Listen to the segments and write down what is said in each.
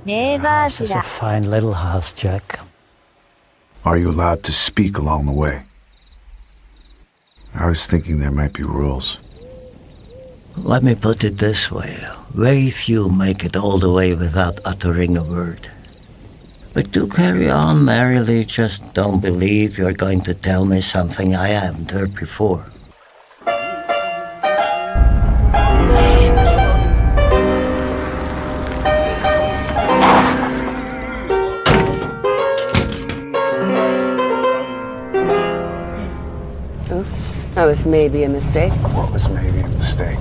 This is a fine little house, Jack. Are you allowed to speak along the way? I was thinking there might be rules. Let me put it this way. Very few make it all the way without uttering a word. But do carry on merrily, just don't believe you're going to tell me something I haven't heard before. Oops, that was maybe a mistake. What was maybe a mistake?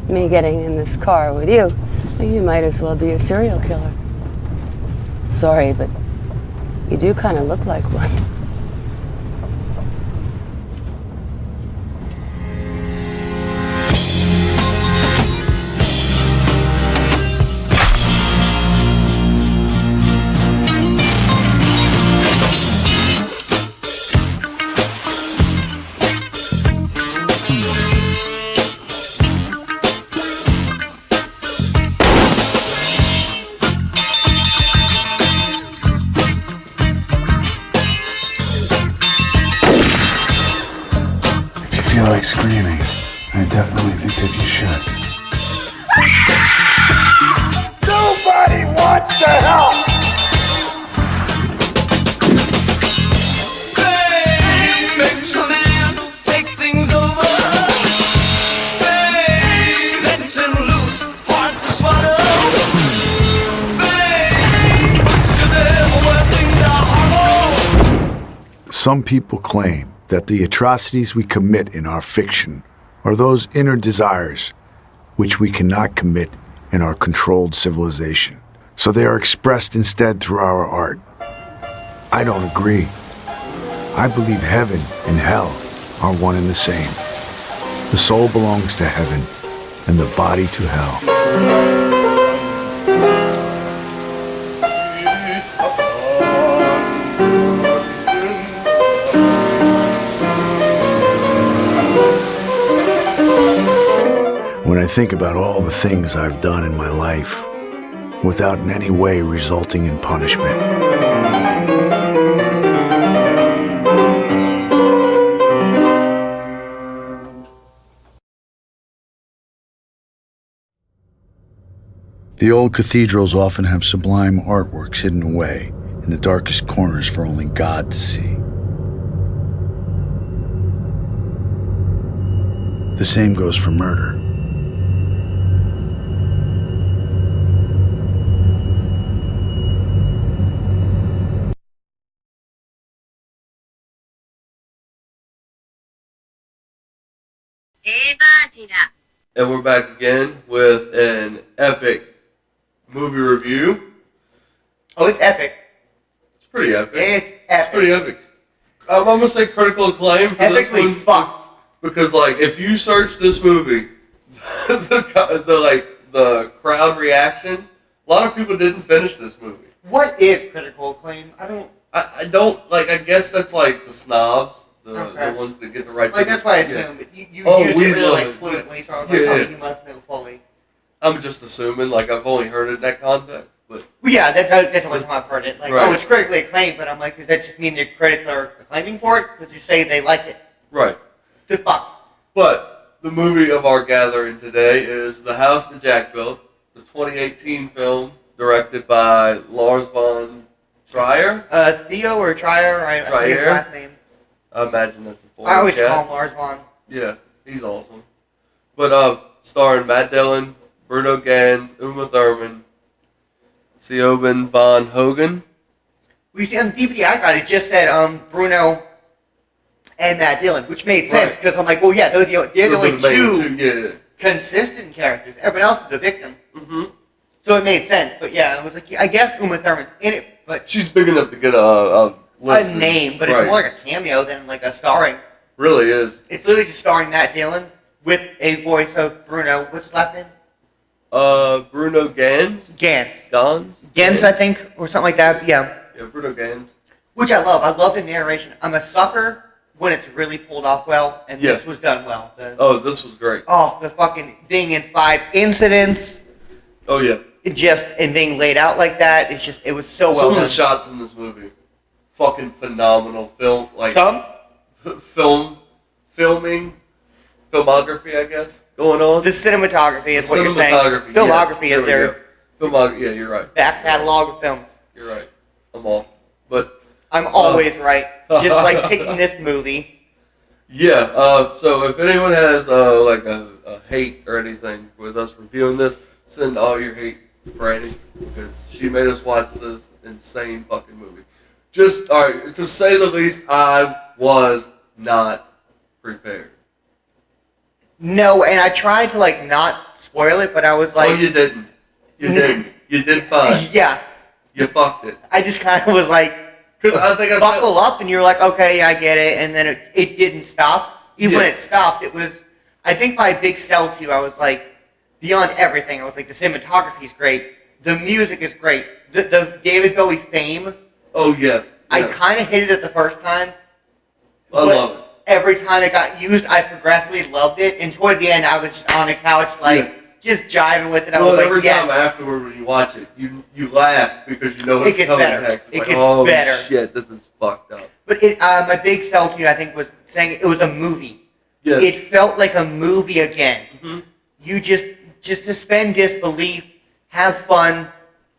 Me getting in this car with you. Well, you might as well be a serial killer. Sorry, but you do kind of look like one. If you feel like screaming, I definitely think that you should. Nobody wants to help! Some people claim that the atrocities we commit in our fiction are those inner desires which we cannot commit in our controlled civilization. So they are expressed instead through our art. I don't agree. I believe heaven and hell are one and the same. The soul belongs to heaven and the body to hell. When I think about all the things I've done in my life, without in any way resulting in punishment. The old cathedrals often have sublime artworks hidden away in the darkest corners for only God to see. The same goes for murder. And we're back again with an epic movie review. Oh, it's epic. It's pretty epic. It's epic. It's pretty epic. I'm gonna say critical acclaim for this Epically one. fucked. Because like, if you search this movie, the crowd reaction, a lot of people didn't finish this movie. What is critical acclaim? I don't like. I guess that's like the snobs. Okay. The ones that get the right. Like, that's what I assumed. But you used we it really love like it. fluently, so I was Yeah, like, oh, yeah. you must know fully. I'm just assuming. Like, I've only heard it in that context, but Well, yeah, that's the only time I've heard it. Like, Right. oh, it's critically acclaimed, but I'm like, does that just mean the critics are acclaiming for it? Because you say they like it. right. The fuck. But the movie of our gathering today is The House that Jack Built, the 2018 film directed by Lars von Trier. Theo or Trier, I forget his Trier? last name. I imagine that's a full I always cat. call him Lars von. Yeah, he's awesome. But starring Matt Dillon, Bruno Ganz, Uma Thurman, Siobhan von Hogen. We see on the DVD I got, it just said Bruno and Matt Dillon, which made sense, Right. because I'm like, well, yeah, they're the Those are only the main two yeah. consistent characters. Everyone else is a victim. Mm-hmm. So it made sense. But yeah, I was like, I guess Uma Thurman's in it, but She's big enough to get a a name, but right. it's more like a cameo than like a starring. Really is. It's literally just starring Matt Dillon with a voice of Bruno. What's his last name? Bruno Ganz. Gens, I think, or something like that. Yeah. Yeah, Bruno Ganz. Which I love. I love the narration. I'm a sucker when it's really pulled off well, and Yeah. this was done well. Oh, this was great. The fucking being in 5 incidents. Oh yeah. and being laid out like that, it was so well Some of done. the shots in this movie, fucking phenomenal. Filmography, I guess, going on. The cinematography is what you're saying. Cinematography, Filmography yes, is there we their go. Filmography, yeah, you're right. back catalog of films. You're right. I'm off. But, I'm always right. Just like picking this movie. yeah, so if anyone has, like, a hate or anything with us reviewing this, send all your hate to Franny, because she made us watch this insane fucking movie. Just, alright, to say the least, I was not prepared. No, and I tried to like not spoil it, but I was like, Oh, you didn't. You didn't. You did fine. yeah. You fucked it. I just kind of was like, Because I think I said, buckle up, and you're like, okay, I get it, and then it didn't stop. Even when Yeah. it stopped, it was. I think my big sell to you, I was like, beyond everything, I was like, the cinematography is great, the music is great, the David Bowie fame. oh, yes. I yes. kind of hated it the first time. I love it. Every time it got used, I progressively loved it, and toward the end, I was just on the couch, like, just jiving with it. I Well, was like, every yes. time afterward when you watch it, you laugh because you know It it's gets coming better. next. It's It like, gets oh, better. shit, this is fucked up. But my big sell to you, I think, was saying it was a movie. Yes. It felt like a movie again. Mhm. You just suspend disbelief, have fun,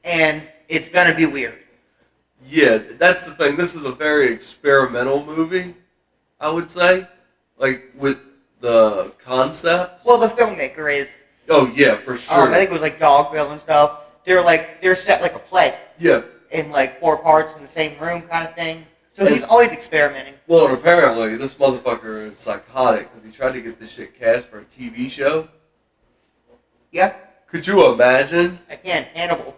and it's gonna be weird. Yeah, that's the thing. This is a very experimental movie, I would say. Like, with the concepts. Well, the filmmaker is. Oh, yeah, for sure. I think it was like Dogville and stuff. They're set like a play Yeah. in like 4 parts in the same room, kind of thing. So he's always experimenting. Well, and apparently, this motherfucker is psychotic because he tried to get this shit cast for a TV show. Yeah, Could you imagine? again, Hannibal.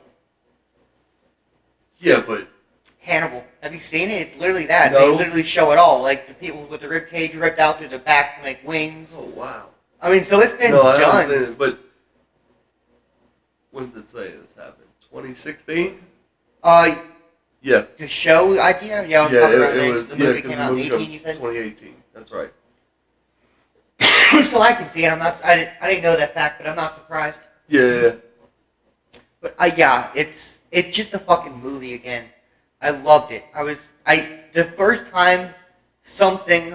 Yeah, but Hannibal. Have you seen it? It's literally that. No. They literally show it all. Like the people with the rib cage ripped out through the back to make wings. oh wow. I mean, so it's been No, I haven't done. seen it, but when does it say this happened? 2016? Yeah. The show idea? Yeah, Yeah, it was. The Yeah, movie 'cause came the out in movie 18, came you said? 2018. That's right. So I can see it. I didn't know that fact, but I'm not surprised. Yeah. But yeah, it's just a fucking movie again. I loved it. The first time something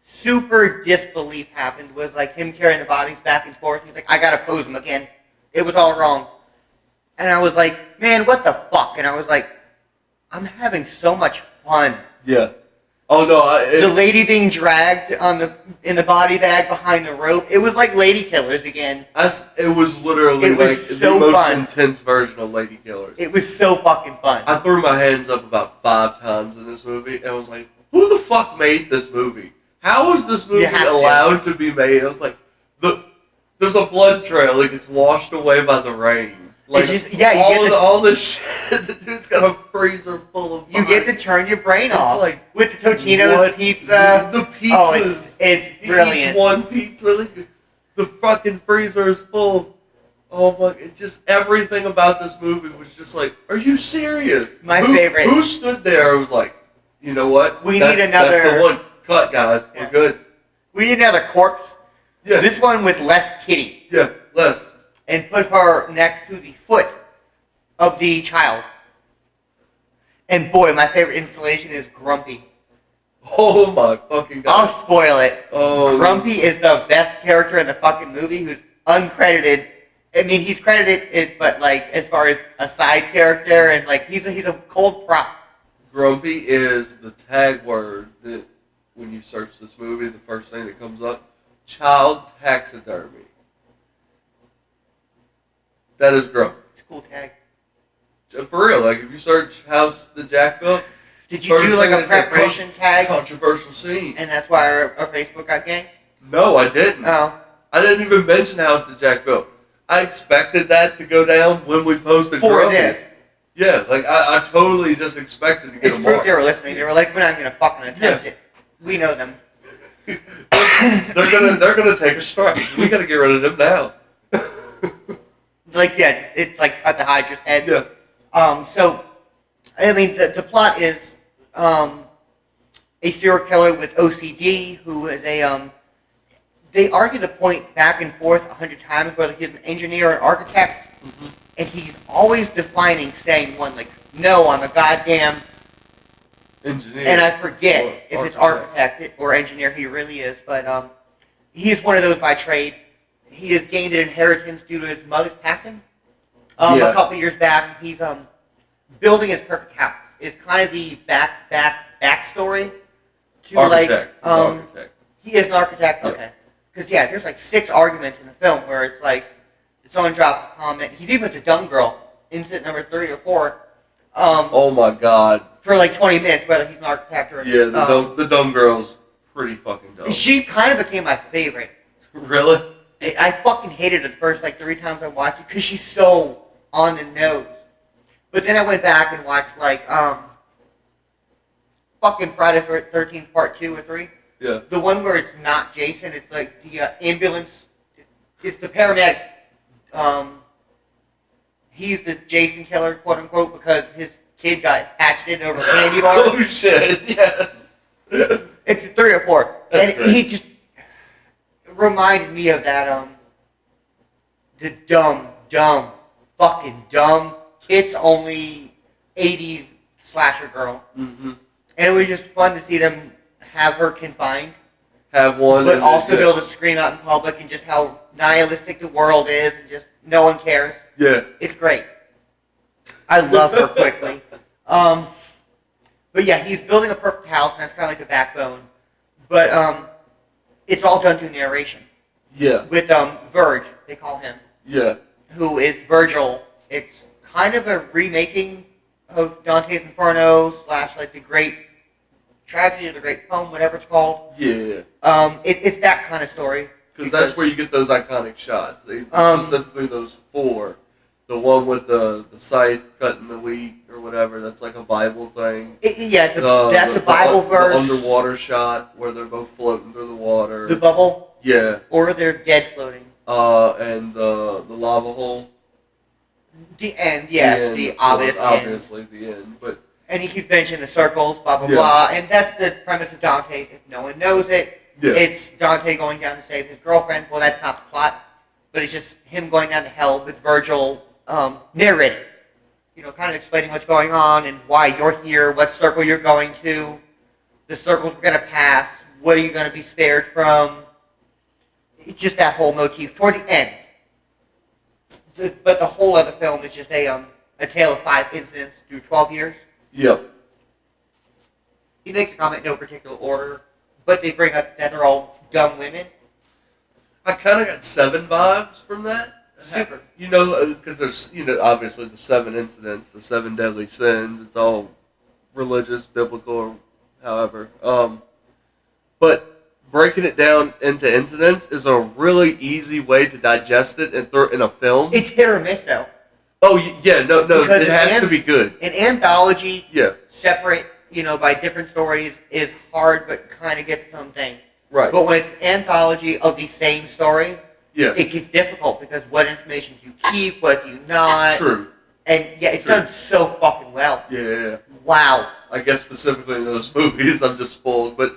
super disbelief happened was like him carrying the bodies back and forth. He's like, I gotta pose them again. It was all wrong. And I was like, man, what the fuck? And I was like, I'm having so much fun. Yeah. Oh no, The lady being dragged in the body bag behind the rope. It was like Lady Killers again. it was literally It was like so the most fun. intense version of Lady Killers. It was so fucking fun. I threw my hands up about 5 times in this movie and I was like, who the fuck made this movie? How is this movie have to. allowed to be made? I was like, there's a blood trail that gets washed away by the rain. Like, It's just- yeah, you get to- all this shit, the dude's got a freezer full of You get to turn your brain It's off. like, with the Totino's what? pizza. The pizzas. Oh, it's He brilliant. eats one pizza, like, the fucking freezer is full. Oh my, it just, everything about this movie was just like, are you serious? My Who- favorite. Who stood there and was like, you know what? We That's- need another- That's the one. Cut, guys. Yeah. We're good. We need another corpse. Yeah. This one with less titty. Yeah, Les. And put her next to the foot of the child. And boy, my favorite installation is Grumpy. Oh my fucking I'll god. spoil it. Oh. Grumpy is the best character in the fucking movie who's uncredited. I mean, he's credited, but like as far as a side character and like he's a cold prop. Grumpy is the tag word that when you search this movie, the first thing that comes up, child taxidermy. That is Grumpy. It's a cool tag. For real, like if you search House the Jack Book, Did you do like a preparation tag? controversial scene. And that's why our Facebook got ganked? No, I didn't. Oh. I didn't even mention House the Jack built. I expected that to go down when we posted For Grumpy. this. Yeah, like I totally just expected to get It's a proof mark. they were listening. They were like, we're not going to fucking attempt Yeah. it. We know them. they're gonna take a strike. We gotta get rid of them now. Like, yeah, it's like cut the Hydra's head. Yeah. So, I mean, the plot is a serial killer with OCD who is they argue the point back and forth 100 times whether he's an engineer or an architect. and he's always defining saying one, like, no, I'm a goddamn, Engineer. and I forget Or if it's architect or engineer. He really is, but he is one of those by trade. He has gained an inheritance due to his mother's passing. A couple years back, he's building his perfect house. Is kind of the backstory to Architect. He's architect. He is an architect. Yeah. Okay, because there's like 6 arguments in the film where it's like someone drops a comment. He's even with the dumb girl, incident number 3 or 4. Oh my god. For like 20 minutes, whether he's an architect or Yeah, the dumb girl's pretty fucking dumb. She kind of became my favorite. Really? I fucking hated it the first like 3 times I watched it because she's so on the nose. But then I went back and watched like fucking Friday the 13th Part 2 or 3. Yeah. The one where it's not Jason, it's like the ambulance. It's the paramedic. He's the Jason killer, quote unquote, because his kid got hatcheted over a candy bar. Oh shit! Yes. It's 3 or 4, That's and great. he just reminded me of that. The dumb, fucking dumb. It's only 80s slasher girl, Mm-hmm. and it was just fun to see them have her confined, Have one, but and also then- be able to scream out in public and just how nihilistic the world is, and just no one cares. Yeah. It's great. I love her quickly. But yeah, he's building a perfect house, and that's kind of like the backbone. But it's all done through narration. Yeah. With Verge, they call him, Yeah. who is Virgil. It's kind of a remaking of Dante's Inferno / like the Great Tragedy or the Great Poem, whatever it's called. Yeah. It's that kind of story. Because that's where you get those iconic shots. They specifically those 4. The one with the scythe cutting the wheat or whatever. That's like a Bible thing. That's a Bible verse. The underwater shot where they're both floating through the water. The bubble, Yeah. or they're dead floating. And the lava hole. The end, yes, end, the obvious well, end. obviously the end, but And he keeps mentioning the circles, blah, blah, Yeah. blah. And that's the premise of Dante's. If no one knows it, Yeah. it's Dante going down to save his girlfriend. Well, that's not the plot. But it's just him going down to hell with Virgil narrating. Kind of explaining what's going on and why you're here, what circle you're going to, the circles we're going to pass, what are you going to be spared from. It's just that whole motif toward the end. But the whole of the film is just a tale of 5 incidents through 12 years. yep. He makes a comment in no particular order, but they bring up that they're all dumb women. I kind of got 7 vibes from that. Super. Because there's, obviously the 7 incidents, the 7 deadly sins. It's all religious, biblical, or however. But breaking it down into incidents is a really easy way to digest it and throw it in a film. It's hit or miss, though. Oh, yeah, no, Because it has to be good. An anthology, Yeah, separate, by different stories, is hard, but kind of gets its own thing. right. But when it's an anthology of the same story, Yeah, it gets difficult because what information do you keep, what do you not? true. And yeah, it's True. done so fucking well. Yeah. Wow. I guess specifically in those movies, I'm just spoiled, but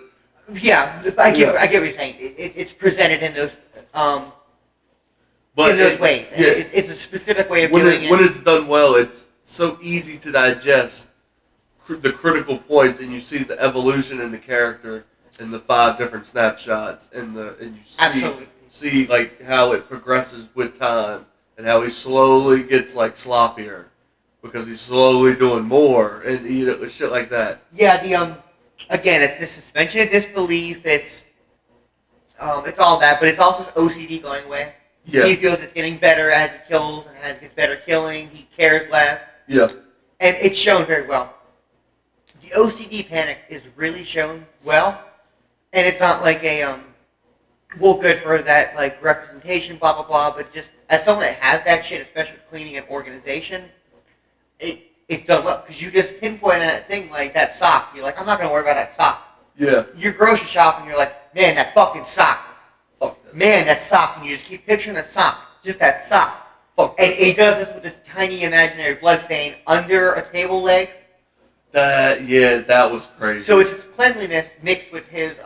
Yeah, I get what you're saying. It's presented in those ways. Yeah, It's a specific way of when doing it. when it's done well, it's so easy to digest the critical points, and you see the evolution in the character in the 5 different snapshots, and you Absolutely. see like how it progresses with time, and how he slowly gets like sloppier because he's slowly doing more, and shit like that. Yeah, again, it's the suspension of disbelief. It's all that, but it's also his OCD going away. Yeah. He feels it's getting better as he kills, and as he gets better killing, he cares less, Yeah, and it's shown very well. The OCD panic is really shown well, and it's not like a good for that like representation, blah blah blah. But just as someone that has that shit, especially with cleaning and organization, it's done well because you just pinpoint that thing like that sock. You're like, I'm not gonna worry about that sock. yeah. You're grocery shopping. You're like, man, that fucking sock. Fuck this. Man, that sock. And you just keep picturing that sock. Just that sock. Fuck And this. he does this with this tiny imaginary blood stain under a table leg. That was crazy. So it's his cleanliness mixed with his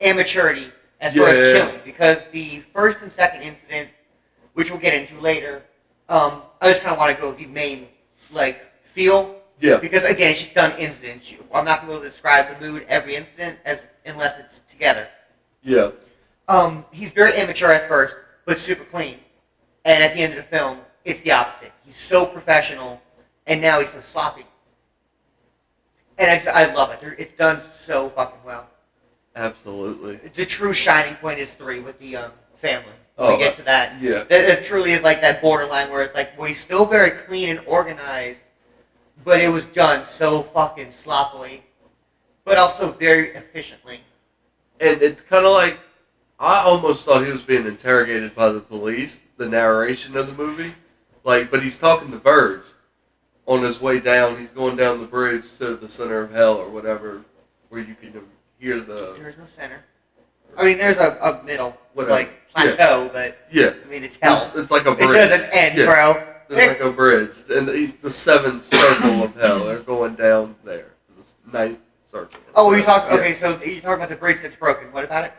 immaturity as far as Yeah. killing. Because the first and second incident, which we'll get into later, I just kind of want to go the main like feel. Yeah. Because again, she's done incidents. I'm not going to describe the mood every incident unless it's together. Yeah. He's very immature at first, but super clean. And at the end of the film, it's the opposite. He's so professional, and now he's so sloppy. And I love it. It's done so fucking well. Absolutely. The true shining point is 3 with the family. When Oh, we get to that. yeah. It truly is like that borderline where it's like, well, he's still very clean and organized, but it was done so fucking sloppily, but also very efficiently. And it's kind of like, I almost thought he was being interrogated by the police, the narration of the movie. Like, but he's talking to Verge on his way down. He's going down the bridge to the center of hell or whatever, where you can hear the... There's no center. I mean, there's a middle, Whatever. like, plateau, but, Yeah. I mean, it's hell. It's like a It bridge. doesn't end, Yeah. bro. It's like a bridge. And the seventh circle of hell, they're going down there to the ninth circle. Oh, you talk. Yeah. Okay, so you're talking about the bridge that's broken. What about it?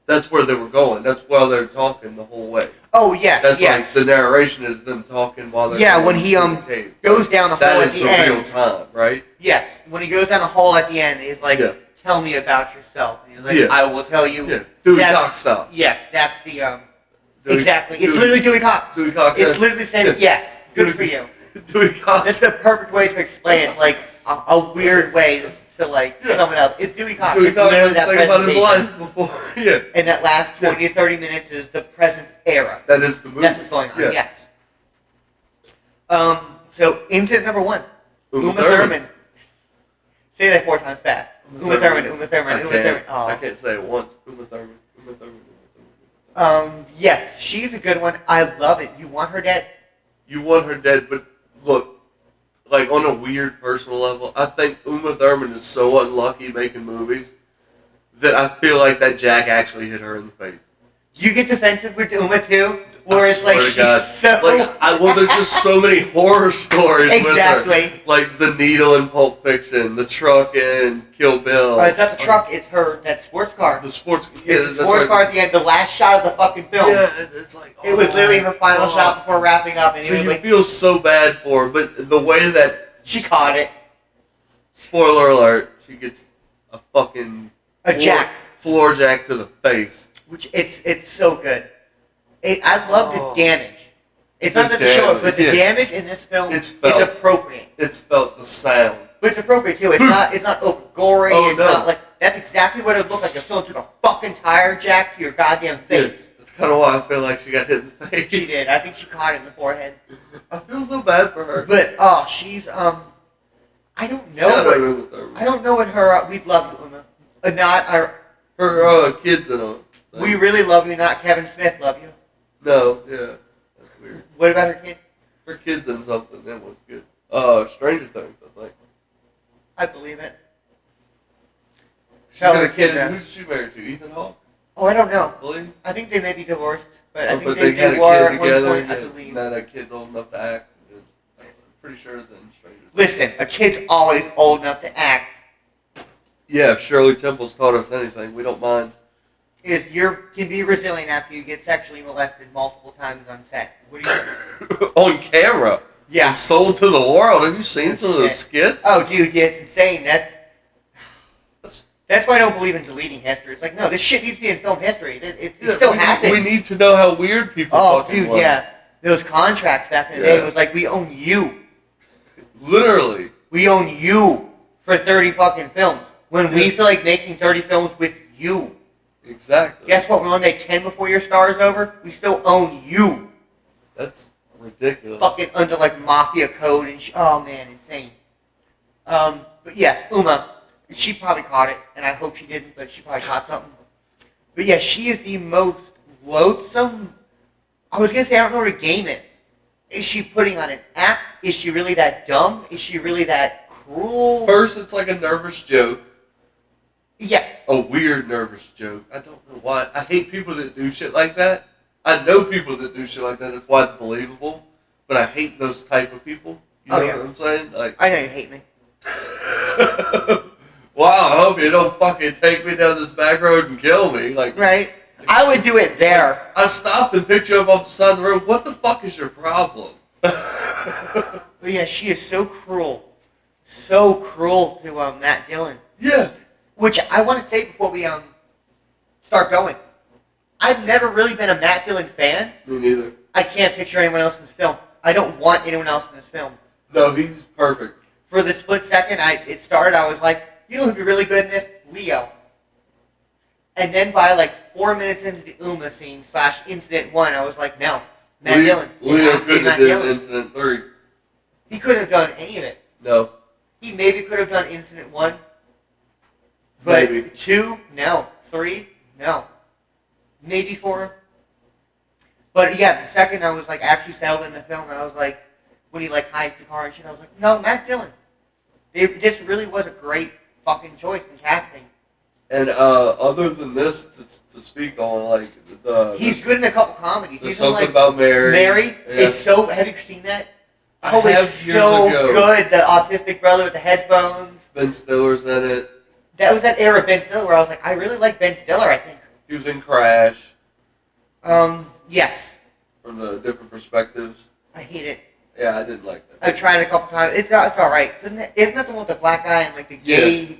That's where they were going. That's while they're talking the whole way. Oh yes, That's yes. like the narration is them talking while they're Yeah, going when he to the cave. goes down the hole That at is the the end. real time, right? Yes, when he goes down the hole at the end, he's like, Yeah. "Tell me about yourself." And he's like, Yeah. "I will tell you." Yeah. Dewey That's- Cox style. Yes, that's the Dewey- exactly. It's Dewey- literally Dewey Cox. Dewey Cox, It's yeah. literally saying, Yeah. "Yes, good Dewey- for you." Dewey Cox. That's the perfect way to explain it. Like a weird way to like Yeah. sum it up. It's Dewey Cox. Dewey It's Cox literally was that thinking about his presentation. life before. Yeah. And that last 20 to 30 minutes is the present era. That is the movie. That's what's going on. Yeah. Yes. So incident number 1. Uma Uma Thurman. Thurman. Say that 4 times fast. Uma Thurman. Uma Thurman. I Uma can't. Thurman. I Oh. can't say it once. Uma Thurman. Uma Thurman. Uma Thurman. Yes, she's a good one. I love it. You want her dead? You want her dead, but look, like on a weird personal level, I think Uma Thurman is so unlucky making movies that I feel like that jack actually hit her in the face. You get defensive with Uma too, where I it's like swear to she's God. so Well, there's just so many horror stories with Exactly. her. Like the needle in Pulp Fiction, the truck in Kill Bill. It's not the truck. It's her that sports car. The sports. Yeah, It's the that's sports right. car at the end. The last shot of the fucking film. Yeah, it's like It was literally her final oh. shot before wrapping up, and So it was you like feel so bad for her, but the way that she caught it. spoiler alert, she gets a fucking A jack. floor jack to the face. Which it's so good. I love Oh. the damage. It's The not just to show it, but the damage, yeah. damage in this film It's it's felt. appropriate. It's felt the sound. But it's appropriate too. It's not over gory. Oh, it's no. not like that's exactly what it would look like if someone took a fucking tire jack to your goddamn face. That's kind of why I feel like she got hit in the face. She did. I think she caught it in the forehead. I feel so bad for her. But she's I don't know Shout out what Uma Thurman. I don't know what her we'd love you, Uma. Not our Her kids in a. we really love you, not Kevin Smith love you. No, yeah, that's weird. What about her kid? Her kids in something that was good. Stranger Things, I think. I believe it. She Tell got her a kid. kid Who's she married to? Ethan Hawke, Oh, I don't know. I believe. I think they may be divorced, but I think But they had a were kid at one together. point, I Yeah, believe. now that kid's old enough to act. I'm pretty sure it's in Stranger Things. Listen, a kid's always old enough to act. Yeah, if Shirley Temple's taught us anything, we don't mind. Is you can be resilient after you get sexually molested multiple times on set. What do you? On camera. Yeah. And sold to the world. Have you seen some of those skits? Oh, dude, yeah, it's insane. That's why I don't believe in deleting history. It's like, no, this shit needs to be in film history. It still happens. We need to know how weird people Oh, fucking dude, were. yeah. Those contracts back in the day, Yeah. it was like, we own you. Literally. We own you for 30 fucking films. When we feel like making 30 films with you. Exactly. Guess what? We're going to make 10 before your star is over. We still own you. That's ridiculous. Fucking under like mafia code and oh man, insane. But yes, Uma, she probably caught it, and I hope she didn't, but she probably caught something. But yeah, she is the most loathsome. I was gonna say I don't know what her game is. Is she putting on an act? Is she really that dumb? Is she really that cruel? First, it's like a nervous joke. Yeah. A weird nervous joke. I don't know why. I hate people that do shit like that. I know people that do shit like that. That's why it's believable. But I hate those type of people. You know Oh, yeah. what I'm saying? Like, I know you hate me. wow, I hope you don't fucking take me down this back road and kill me. Like, Right? I would do it there. I stopped and picked you up off the side of the road. What the fuck is your problem? But yeah, she is so cruel to Matt Dillon. Yeah. Which I want to say before we start going, I've never really been a Matt Dillon fan. Me neither. I can't picture anyone else in this film. I don't want anyone else in this film. No, he's perfect. For the split second it started, I was like, you know who'd be really good in this? Leo. And then by like 4 minutes into the Uma scene / incident 1, I was like, no, Matt Dillon. Leo couldn't have done incident 3. He couldn't have done any of it. No. He maybe could have done incident 1. But Maybe. 2, no. 3, no. Maybe 4. But yeah, the second I was like actually settled in the film, I was like, when he like hides the car and shit, I was like, no, Matt Dillon. This really was a great fucking choice in casting. And other than this, to speak on, like He's good in a couple comedies. There's He's in, something like, about Mary. Mary. Yeah. It's so. Have you seen that? I Oh, have it's years so ago. good. The autistic brother with the headphones. Ben Stiller's in it. That was that era of Ben Stiller where I was like, I really like Ben Stiller. I think. He was in Crash. Yes. From the different perspectives. I hate it. Yeah, I didn't like that. I've tried it a couple times. It's all right. Isn't that the one with the black guy and like the gay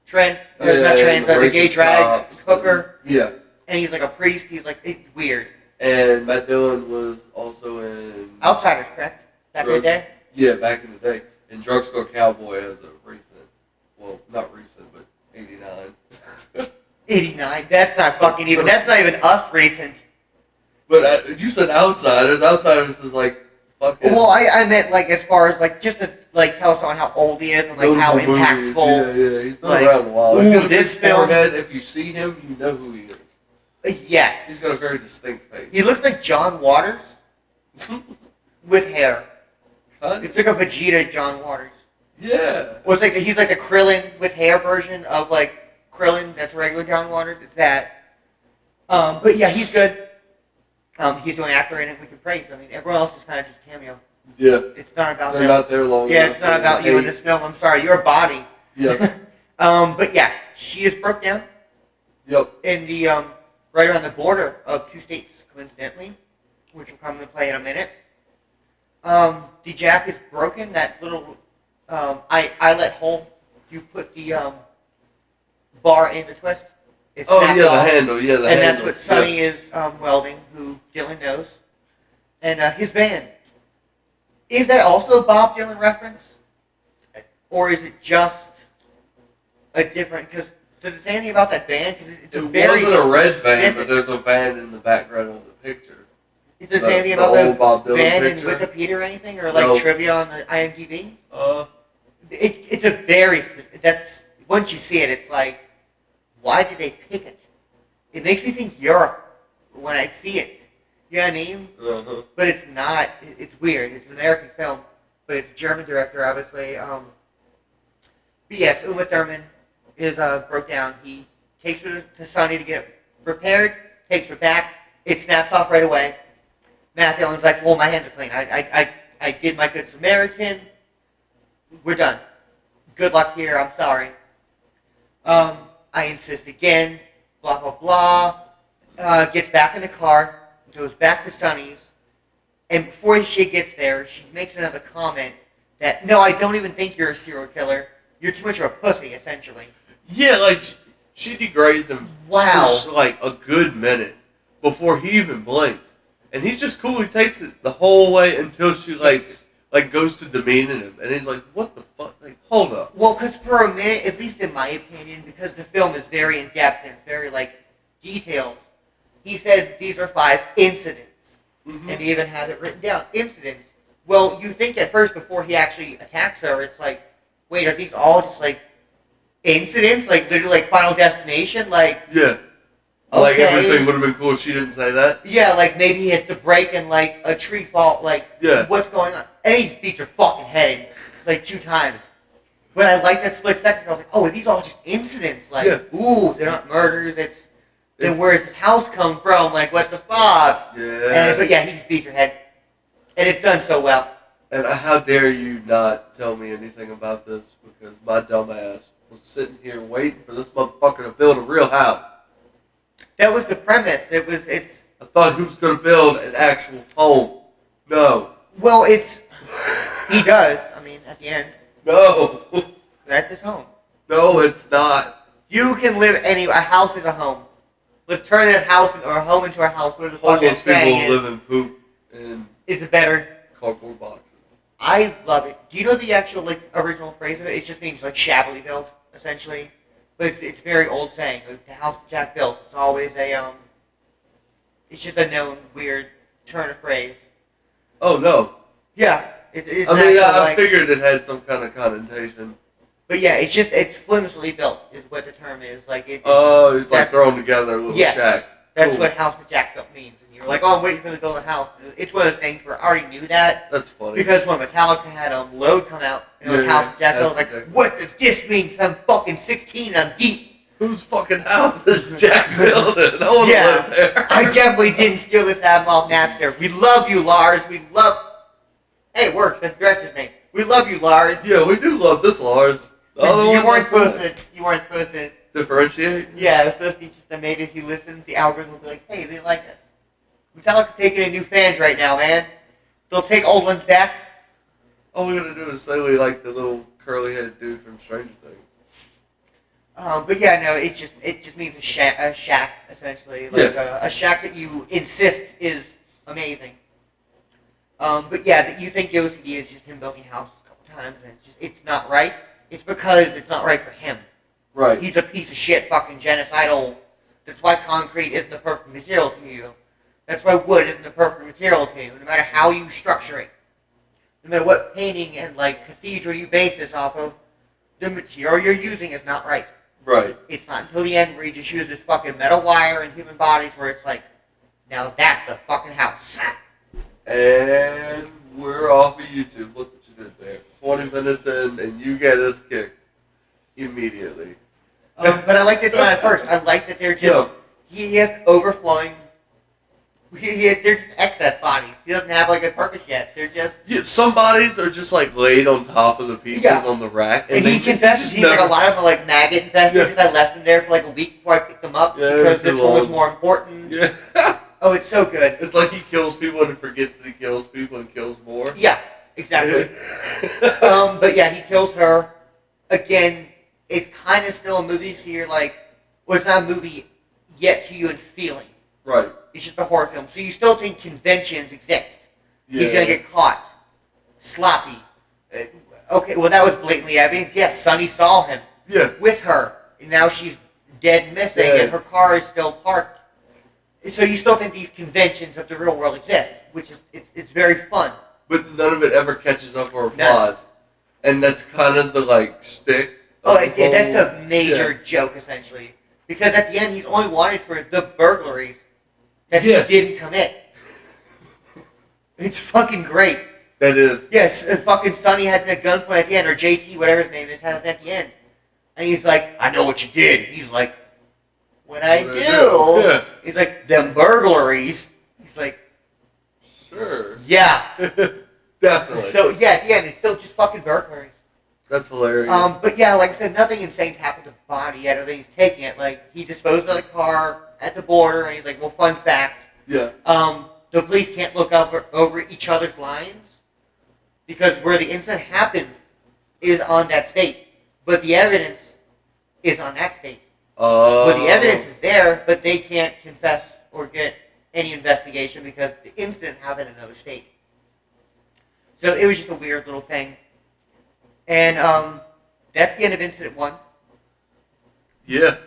trans or not trans, and the gay racist drag cops hooker? Yeah. And he's like a priest. He's like it's weird. And Matt Dillon was also in Outsiders, correct? Back in the day. Yeah, back in the day. And Drugstore Cowboy as a recent, well, not recent, but 89. 89. That's not fucking even. That's not even us recent. But you said Outsiders. Outsiders is like fucking. Well, I meant like as far as like just to like tell someone how old he is and like how notable movies. impactful. Yeah, he's been like, around a while. ooh, Look at this his film- forehead. If you see him, you know who he is. Yes. He's got a very distinct face. He looks like John Waters with hair. Kind It's like a Vegeta John Waters. Yeah. Well, it's like he's like a Krillin with hair version of like Krillin. That's regular John Waters. It's that. But yeah, he's good. He's doing actor in it. We can praise. I mean, everyone else is kind of just a cameo. Yeah. It's not about They're them. not there long Yeah, enough it's not to about you in hate. this film. I'm sorry, your body. Yep. But yeah, she is broke down Yep. in the right around the border of 2 states, coincidentally, which will come into play in a minute. The jack is broken. That little eyelet hole you put the bar in the twist. It Oh snapped yeah, off. the handle. Yeah, the And handle. that's what Sonny is welding, who Dylan knows. And his van. Is that also a Bob Dylan reference? Or is it just a different... Because does it say anything about that van? Because it's a It very wasn't a red van, specific- but there's a van in the background of the picture. Does it the- say anything the about old Bob the Dylan van in picture? Wikipedia or anything? Or like No. trivia on the IMDb? It's a very specific... That's... Once you see it, it's like... Why did they pick it? It makes me think Europe when I see it. You know what I mean? Uh-huh. But it's not. It's weird. It's an American film, but it's a German director, obviously. But yes, Uma Thurman is broke down. He takes her to Sonny to get repaired, takes her back. It snaps off right away. Matt Dillon's like, well, my hands are clean. I did my good Samaritan. We're done. Good luck here. I'm sorry. I insist again. Blah, blah, blah. Gets back in the car. Goes back to Sonny's, and before she gets there, she makes another comment that, no, I don't even think you're a serial killer. You're too much of a pussy, essentially. Yeah, like she degrades him Wow. for like a good minute before he even blinks, and he's just cool. He takes it the whole way until she like goes to demeaning him, and he's like, "What the fuck? Like, hold up." Well, because for a minute, at least in my opinion, because the film is very in-depth and it's very, like, details, he says these are 5 incidents. Mm-hmm. And he even has it written down. Incidents. Well, you think at first before he actually attacks her, it's like, wait, are these all just like incidents? Like literally like Final Destination? Like, Yeah, like okay. everything would have been cool if she didn't say that. Yeah, like maybe he hits the brake and like a tree fall, like Yeah. what's going on? And he beats her fucking head in like 2 times. But I like that split second. I was like, oh, are these all just incidents? Like, Yeah. ooh, they're not murders. Then where's his house come from? Like, what the fuck? Yeah. But yeah, he just beats her head. And it's done so well. And how dare you not tell me anything about this, because my dumb ass was sitting here waiting for this motherfucker to build a real house. That was the premise. It's I thought he was going to build an actual home. No. well, he does. I mean, at the end, No. that's his home. No, it's not. You can live a house is a home. Let's turn this house or a home into a house. What the fuck Homeless is saying people is, live in poop and it's better. cardboard boxes. I love it. Do you know the actual original phrase of it? It just means shabbily built, essentially. But it's very old saying. The house that Jack built. It's always it's just a known weird turn of phrase. Oh, no. Yeah, it's. I mean, actual, I figured it had some kind of connotation. But yeah, it's flimsily built is what the term is. Like it's. Oh, it's like that's- thrown together a little Yes, shack. that's Cool. what house that Jack built means. And you're like, oh, I'm waiting for them to build a house. It's one of those things where I already knew that. That's funny. Because when Metallica had Load come out, and it was Yeah, House of Jack, I was that's like, exactly. what does this mean? Because I'm fucking 16 and I'm deep. Whose fucking house is Jack building? I want to Yeah, live there. I definitely didn't steal this album off Napster. We love you, Lars. We love... Hey, it works. That's the director's name. We love you, Lars. Yeah, we do love this, Lars. The other You one, weren't that's supposed fine. to... You weren't supposed to... Differentiate? Yeah, it was supposed to be just that maybe if you listen, the algorithm will be like, hey, they like us. Metallica's taking in new fans right now, man. They'll take old ones back. All we're gonna do is say we like the little curly-headed dude from Stranger Things. But yeah, no, it just means a shack essentially, like a shack that you insist is amazing. But yeah, that you think the OCD is just him building a house a couple times, and it's not right. It's because it's not right for him. Right. He's a piece of shit, fucking genocidal. That's why concrete isn't the perfect material to you. That's why wood isn't the perfect material to you. No matter how you structure it, no matter what painting and cathedral you base this off of, the material you're using is not right. Right. It's not until the end where he just uses fucking metal wire and human bodies where it's like, now that's a fucking house. And we're off of YouTube. Look what you did there. 20 minutes in, and you get us kicked immediately. But I like that it's not at first. I like that they're just, he has overflowing, they're just excess bodies. He doesn't have a purpose yet. They're just, Yeah, some bodies are just laid on top of the pizzas Yeah. on the rack, and he they confesses, just he's like, never- a lot of them are maggot infested Yeah. because I left them there for a week before I picked them up Yeah, because it was this too one was long. more important. Yeah. Oh, it's so good. It's like he kills people and he forgets that he kills people and kills more. Yeah, exactly. But yeah, he kills her. Again, it's kind of still a movie, so you're like, well, it's not a movie yet to you in feeling. Right. It's just a horror film. So you still think conventions exist. Yeah. He's going to get caught. Sloppy. Okay, well, that was blatantly evidence. Yes, Sonny saw him Yeah. with her, and now she's dead and missing, Yeah. and her car is still parked. So you still think these conventions of the real world exist, which is, it's very fun. But none of it ever catches up or applause. And that's kind of the, shtick. Oh, of the that's whole- the major joke, essentially. Because at the end, he's only wanted for the burglaries that he Yeah. didn't commit. It's fucking great. That is. Yes, and fucking Sonny has him at gunpoint at the end, or JT, whatever his name is, has him at the end. And he's like, I know what you did. He's like, what I What'd do? I do? Yeah. He's like, them burglaries. He's like, Sure. yeah. Definitely. So, yeah, at the end, it's still just fucking burglaries. That's hilarious. But yeah, like I said, nothing insane's happened to the body yet. I think he's taking it. Like, he disposed of the car at the border, and he's like, well, fun fact. yeah. The police can't look over each other's lines because where the incident happened is on that state, but the evidence is on that state. But the evidence is there, but they can't confess or get any investigation because the incident happened in another state. So it was just a weird little thing. And that's the end of Incident 1. Yeah.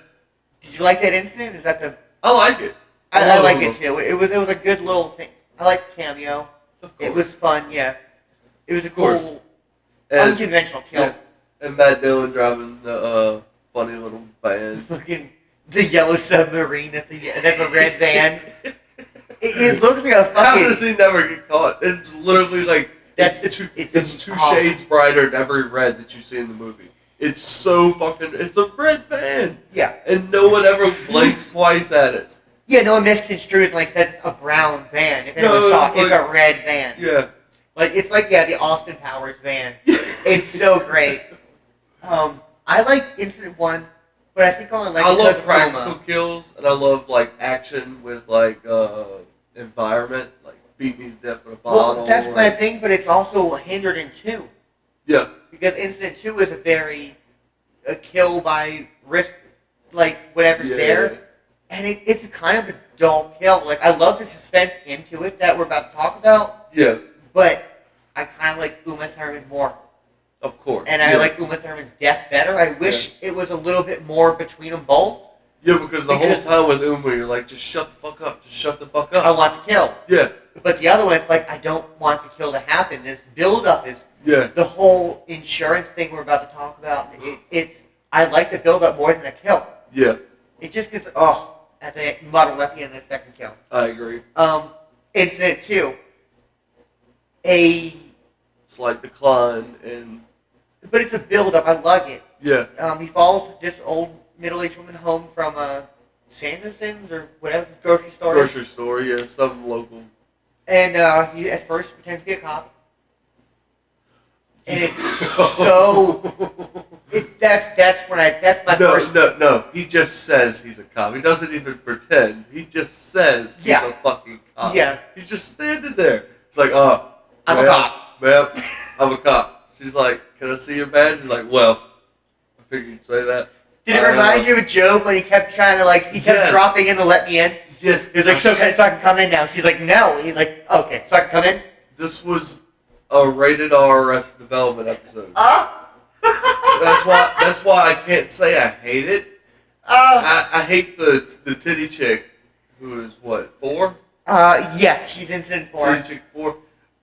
Did you like that incident? Is that the... I like it. I like love it too. It was a good little thing. I like the cameo. It was fun, yeah. It was a course. cool, And, unconventional kill. yeah. And Matt Dillon driving the funny little van. Fucking the yellow submarine. That's a red van. It looks like a How fucking. does he never get caught? It's literally like That's it's it's two shades brighter than every red that you see in the movie. It's so fucking. It's a red van, Yeah, and no one ever blinks twice at it. yeah. No one misconstrues like says it's a brown van. If anyone No, saw it, it's like- a red van. Yeah. Like it's like the Austin Powers van. It's so great. I liked Incident 1, But I think only like I because love of practical Uma. kills, and I love like action with like environment, like beat me to death with a bottle. Well, that's my and- thing, but it's also hindered in 2. Yeah, Because Incident 2 is a kill by risk, like whatever's Yeah. there. And it's kind of a dull kill. Like, I love the suspense into it that we're about to talk about, yeah, but I kind of like Uma Thurman more. of course. And yeah. I like Uma Thurman's death better. I wish it was a little bit more between them both. Yeah, because the because- whole time with Uma, you're like, just shut the fuck up, just shut the fuck up. I want the kill. Yeah, But the other one, it's like, I don't want the kill to happen. This build-up is yeah, the whole insurance thing we're about to talk about. I like the build-up more than the kill. yeah. It just gets, at the muddle at the end of the second kill. I agree. Incident 2. A Slight decline, and But it's a build-up. I like it. yeah, He follows this old middle-aged woman home from Sanderson's or whatever grocery store. is. grocery store, yeah, some local. And he at first pretends to be a cop. And it's so... That's my No, first... no. He just says he's a cop. He doesn't even pretend. He just says he's Yeah. a fucking cop. Yeah. He's just standing there. It's like, I'm a cop. Ma'am, I'm a cop. She's like, can I see your badge? He's like, well, I figured you'd say that. Did it remind you of Job when he kept trying to, he kept Yes. dropping in to let me in? Yes. He's like, so I can come in now. She's like, no. And he's like, okay, so I can come in? This was a rated R Arrested Development episode. That's why I can't say I hate it. I hate the titty chick who is what, 4? Yes, she's Incident 4. Titty chick 4.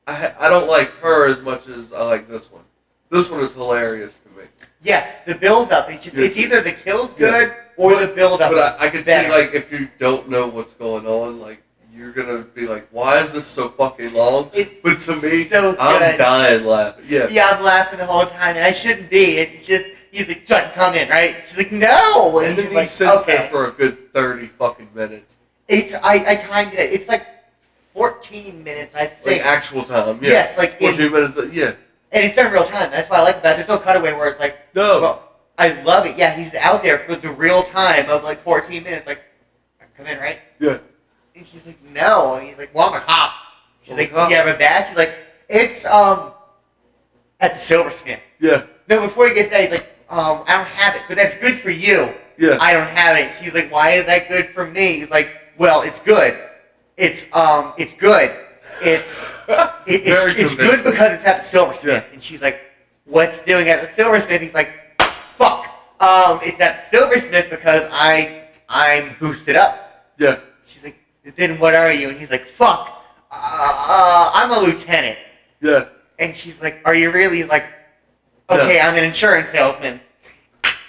I don't like her as much as I like this one. This one is hilarious to me. Yes, the build-up. It's just, Yeah. it's either the kill's Yeah. good or the build-up But is I can see, better. like, if you don't know what's going on, like, you're gonna be like, why is this so fucking long? It's But to me, so I'm good. dying laughing. Yeah. Yeah, I'm laughing the whole time, and I shouldn't be. It's just, he's like, so I can come in, right? She's like, no! And And then he's he like, sits okay. there for a good 30 fucking minutes. I timed it. It's like 14 minutes, I think. Like, actual time. Yeah. Yes, like, 14 minutes, yeah. and it's in real time. That's what I like about it. There's no cutaway where it's like, No. well, I love it. Yeah, he's out there for the real time of like 14 minutes. Like, I can come in, right? Yeah. And she's like, no. And he's like, well, I'm a cop. She's I'm a like, cop. you have a badge? She's like, it's, at the silversmith. Yeah. No, before he gets that, he's like, I don't have it, but that's good for you. Yeah. I don't have it. She's like, why is that good for me? He's like, well, it's good. It's good. Very It's good convincing. because it's at the silversmith. Yeah. And she's like, what's it doing at the silversmith? He's like, fuck. It's at the silversmith because I'm boosted up. Yeah. She's like, then what are you? And he's like, fuck. I'm a lieutenant. Yeah. And she's like, are you really? He's like, okay, I'm an insurance salesman.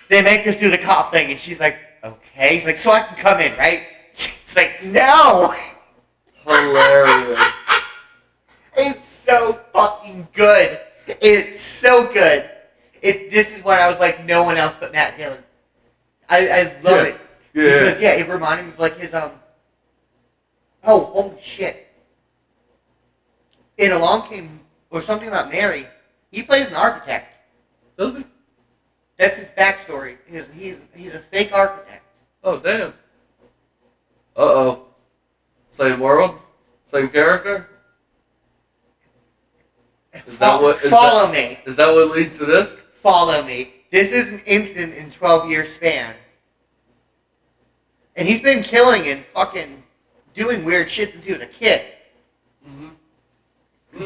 They make us do the cop thing. And she's like, okay. He's like, so I can come in, right? She's like, no. Hilarious. It's so fucking good. It's so good. This is what I was like, no one else but Matt Dillon. I love it. Yeah. Because, yeah, it reminded me of like his, oh, holy shit. In Along Came, or something about Mary, he plays an architect. Does he? That's his backstory. He's a fake architect. Oh, damn. Uh-oh. Same world? Same character? Is that what... Follow me. Is that what leads to this? Follow me. This is an instant in 12-year span. And he's been killing and fucking doing weird shit since he was a kid.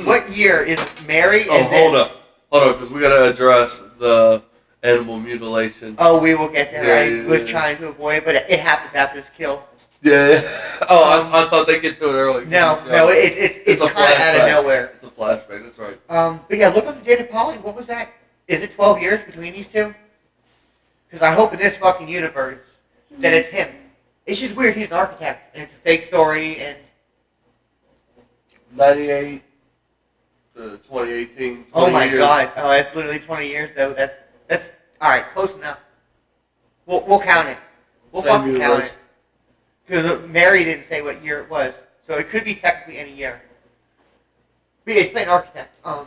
What year is Mary Oh, and hold this? up. Hold up, because we gotta address the animal mutilation. Oh, we will get there. Yeah, I was yeah. trying to avoid it, but it happens after this kill. Yeah. Oh, I thought they get to it early. No, Yeah. it's a kind of out of flashback. nowhere. It's a flashback, that's right. But yeah, look up the data, Polly. What was that? Is it 12 years between these two? Because I hope in this fucking universe that it's him. It's just weird. He's an architect, and it's a fake story, and 98 to 2018. 20 oh my years. god, oh, that's literally 20 years though. That's all right, close enough. We'll count it. We'll Same fucking count universe. it. Because Mary didn't say what year it was, so it could be technically any year. But yeah, he's playing architect. How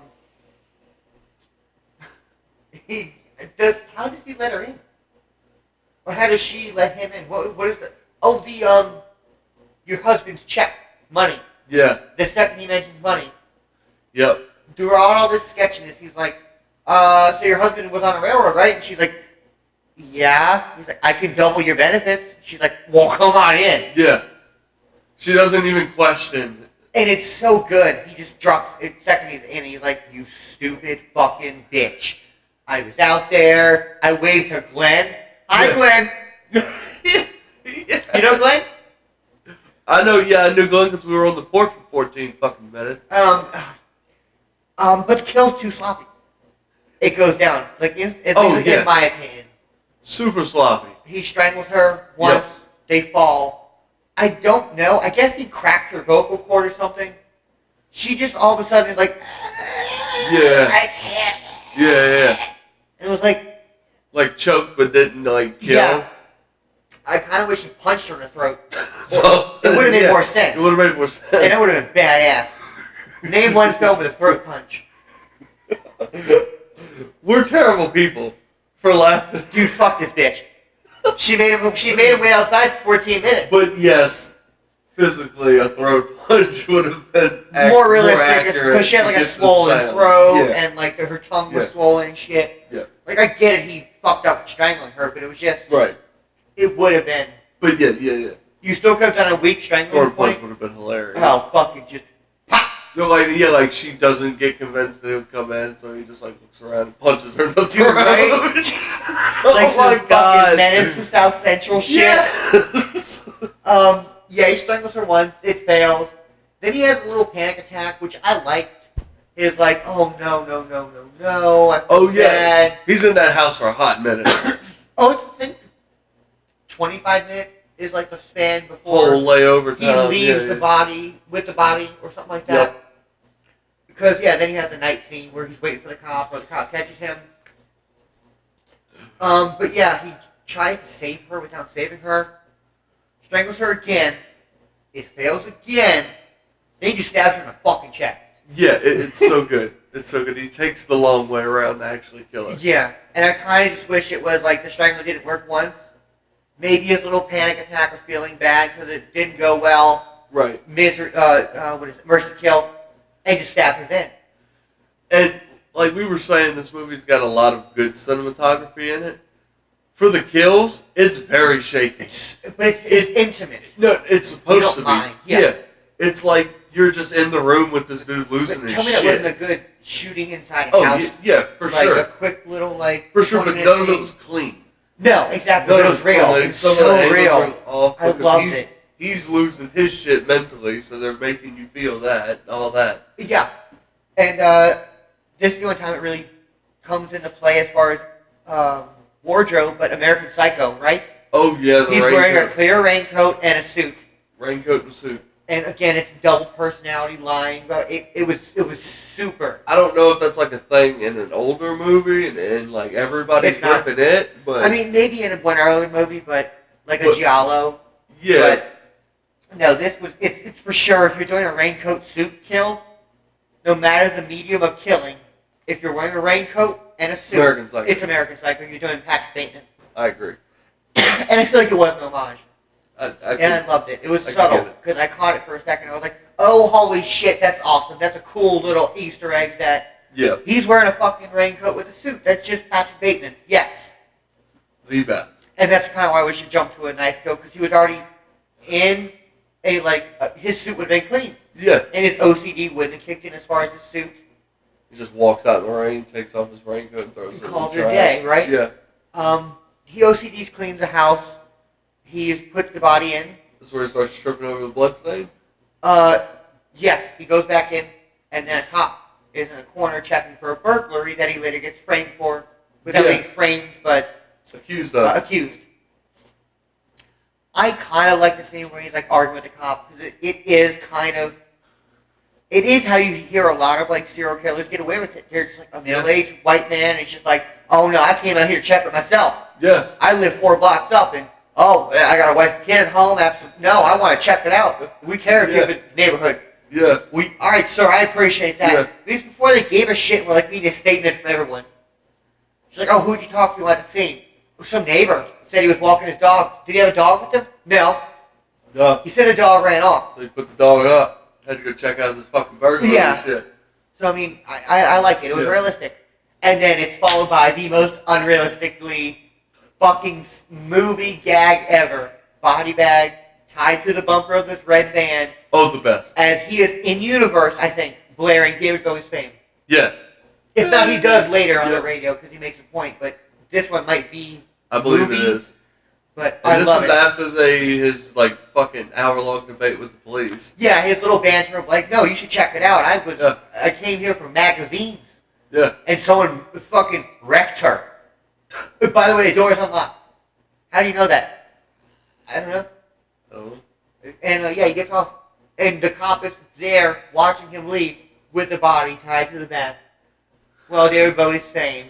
does he let her in? Or how does she let him in? What is the? Oh, your husband's check money. Yeah. The second he mentions money, Yep. throughout all this sketchiness, he's like, so your husband was on a railroad, right? And she's like, yeah. He's like, I can double your benefits. She's like, well, come on in. Yeah. She doesn't even question. And it's so good. He just drops it. Second he's in, he's like, you stupid fucking bitch. I was out there. I waved to Glenn. Hi, Yeah. Glenn. You know Glenn? I know, yeah, I knew Glenn because we were on the porch for 14 fucking minutes. But the kill's too sloppy. It goes down. Like, in yeah. my opinion. Super sloppy. He strangles her once. Yep. They fall. I don't know. I guess he cracked her vocal cord or something. She just all of a sudden is like, Yeah. I can't. Yeah. And it was like, Choked but didn't, kill. yeah. I kind of wish he punched her in the throat. So, It would have made yeah, more sense. It would have made more sense. And that would have been badass. Name one film with a throat punch. We're terrible people for laughing. Dude, fuck this bitch. She made him wait outside for 14 minutes. But yes, physically, a throat punch would have been More realistic accurate because she had to like a get the swollen sound. throat Yeah. and like her tongue was Yeah. swollen and shit. Yeah. Like I get it, he fucked up strangling her, but it was just Right. it would have been. But yeah. You still could have done a weak strangling Throat punch point. would have been hilarious. Oh fucking just pop. No, she doesn't get convinced that he'll come in, so he just looks around and punches her in the Dude, throat. right? Oh Like my some god. fucking Menace to South Central shit. Yes. Yeah, he strangles her once, it fails. Then he has a little panic attack, which I liked. He's like, oh no, I feel Oh yeah. bad. He's in that house for a hot minute. Oh, it's I think 25 minutes is like the span Whole before layover he time. leaves the body with the body or something like that. Yep. Because then he has the night scene where he's waiting for the cop or the cop catches him. But yeah, he tries to save her without saving her. Strangles her again. It fails again. Then he just stabs her in the fucking chest. Yeah, it's so good. It's so good. He takes the long way around to actually kill her. Yeah, and I kind of just wish it was like the strangle didn't work once. Maybe his little panic attack of feeling bad because it didn't go well. Right. Mercy kill, and just stabbed her then. And like we were saying, this movie's got a lot of good cinematography in it. For the kills, it's very shaky. But it's intimate. No, it's You supposed don't to be. mind, yeah. It's like you're just in the room with this dude losing But his tell me that shit. wasn't a good shooting inside a Oh, house. yeah, for like sure. a quick little For sure, but 20-minute none of it scene. was clean. No, exactly. None But it of was real. clean. It was Some of the so angles real. are off I because loved it. He's losing his shit mentally, so they're making you feel that, all that. Yeah, and this is the only time it really comes into play as far as wardrobe, but American Psycho, right? Oh yeah, the He's wearing a raincoat. clear raincoat and a suit. Raincoat and suit. And again, it's double personality lying, but it was super. I don't know if that's like a thing in an older movie and like everybody's It's not. ripping it, but I mean, maybe in one early movie, but like a But- giallo. yeah, But no, it's for sure. If you're doing a raincoat suit kill, no matter the medium of killing, if you're wearing a raincoat and a suit, American Psycho. it's American Psycho. You're doing Patrick Bateman, I agree. and I feel like it was an homage, and I can- loved it. It was I can subtle get it. because I caught it for a second. I was like, "Oh, holy shit, that's awesome! That's a cool little Easter egg that yeah, he's wearing a fucking raincoat with a suit. That's just Patrick Bateman." Yes. the best. And that's kind of why we should jump to a knife kill, because he was already in his suit would have been clean. Yeah, And his OCD wouldn't have kicked in as far as his suit. he just walks out in the rain, takes off his raincoat, and throws it in the Calls it a trash. day, right? Yeah, He OCDs cleans the house. He's put the body in. that's where he starts tripping over the bloodstain. Yes, he goes back in, and then a cop is in a corner checking for a burglary that he later gets framed for, without Yeah. being framed, but Accused of. accused. I kind of like the scene where he's like arguing with the cop, because it is how you hear a lot of like serial killers get away with it. They're just like a middle-aged white man, and he's just like, oh no, I came out here to check it myself. Yeah, I live 4 blocks up, and oh, I got a wife and kid at home. Absolutely, no, I want to check it out. We care if you're in the neighborhood. yeah, All right, sir, I appreciate that. Yeah. Because before they gave a shit, we're like, we need a statement from everyone. She's like, oh, who'd you talk to at the scene? Some neighbor. said he was walking his dog. Did he have a dog with him? No. No. He said the dog ran off. So he put the dog up. Had to go check out this fucking burglar Yeah. and shit. So, I mean, I like it. It was Yeah. realistic. And then it's followed by the most unrealistically fucking movie gag ever. Body bag tied to the bumper of this red van Oh, the best. as he is in universe, I think, blaring David Bowie's Fame. Yes. If not, he does later on Yeah. the radio because he makes a point, but this one might be I believe movie, it is. But And I this love is it. after his like fucking hour-long debate with the police. Yeah, his little banter of like, no, you should check it out. Yeah. I came here from magazines, Yeah. and someone fucking wrecked her. By the way, the door's unlocked. How do you know that? I don't know. Oh. And yeah, he gets off, and the cop is there watching him leave with the body tied to the back. Well, David Bowie's Fame,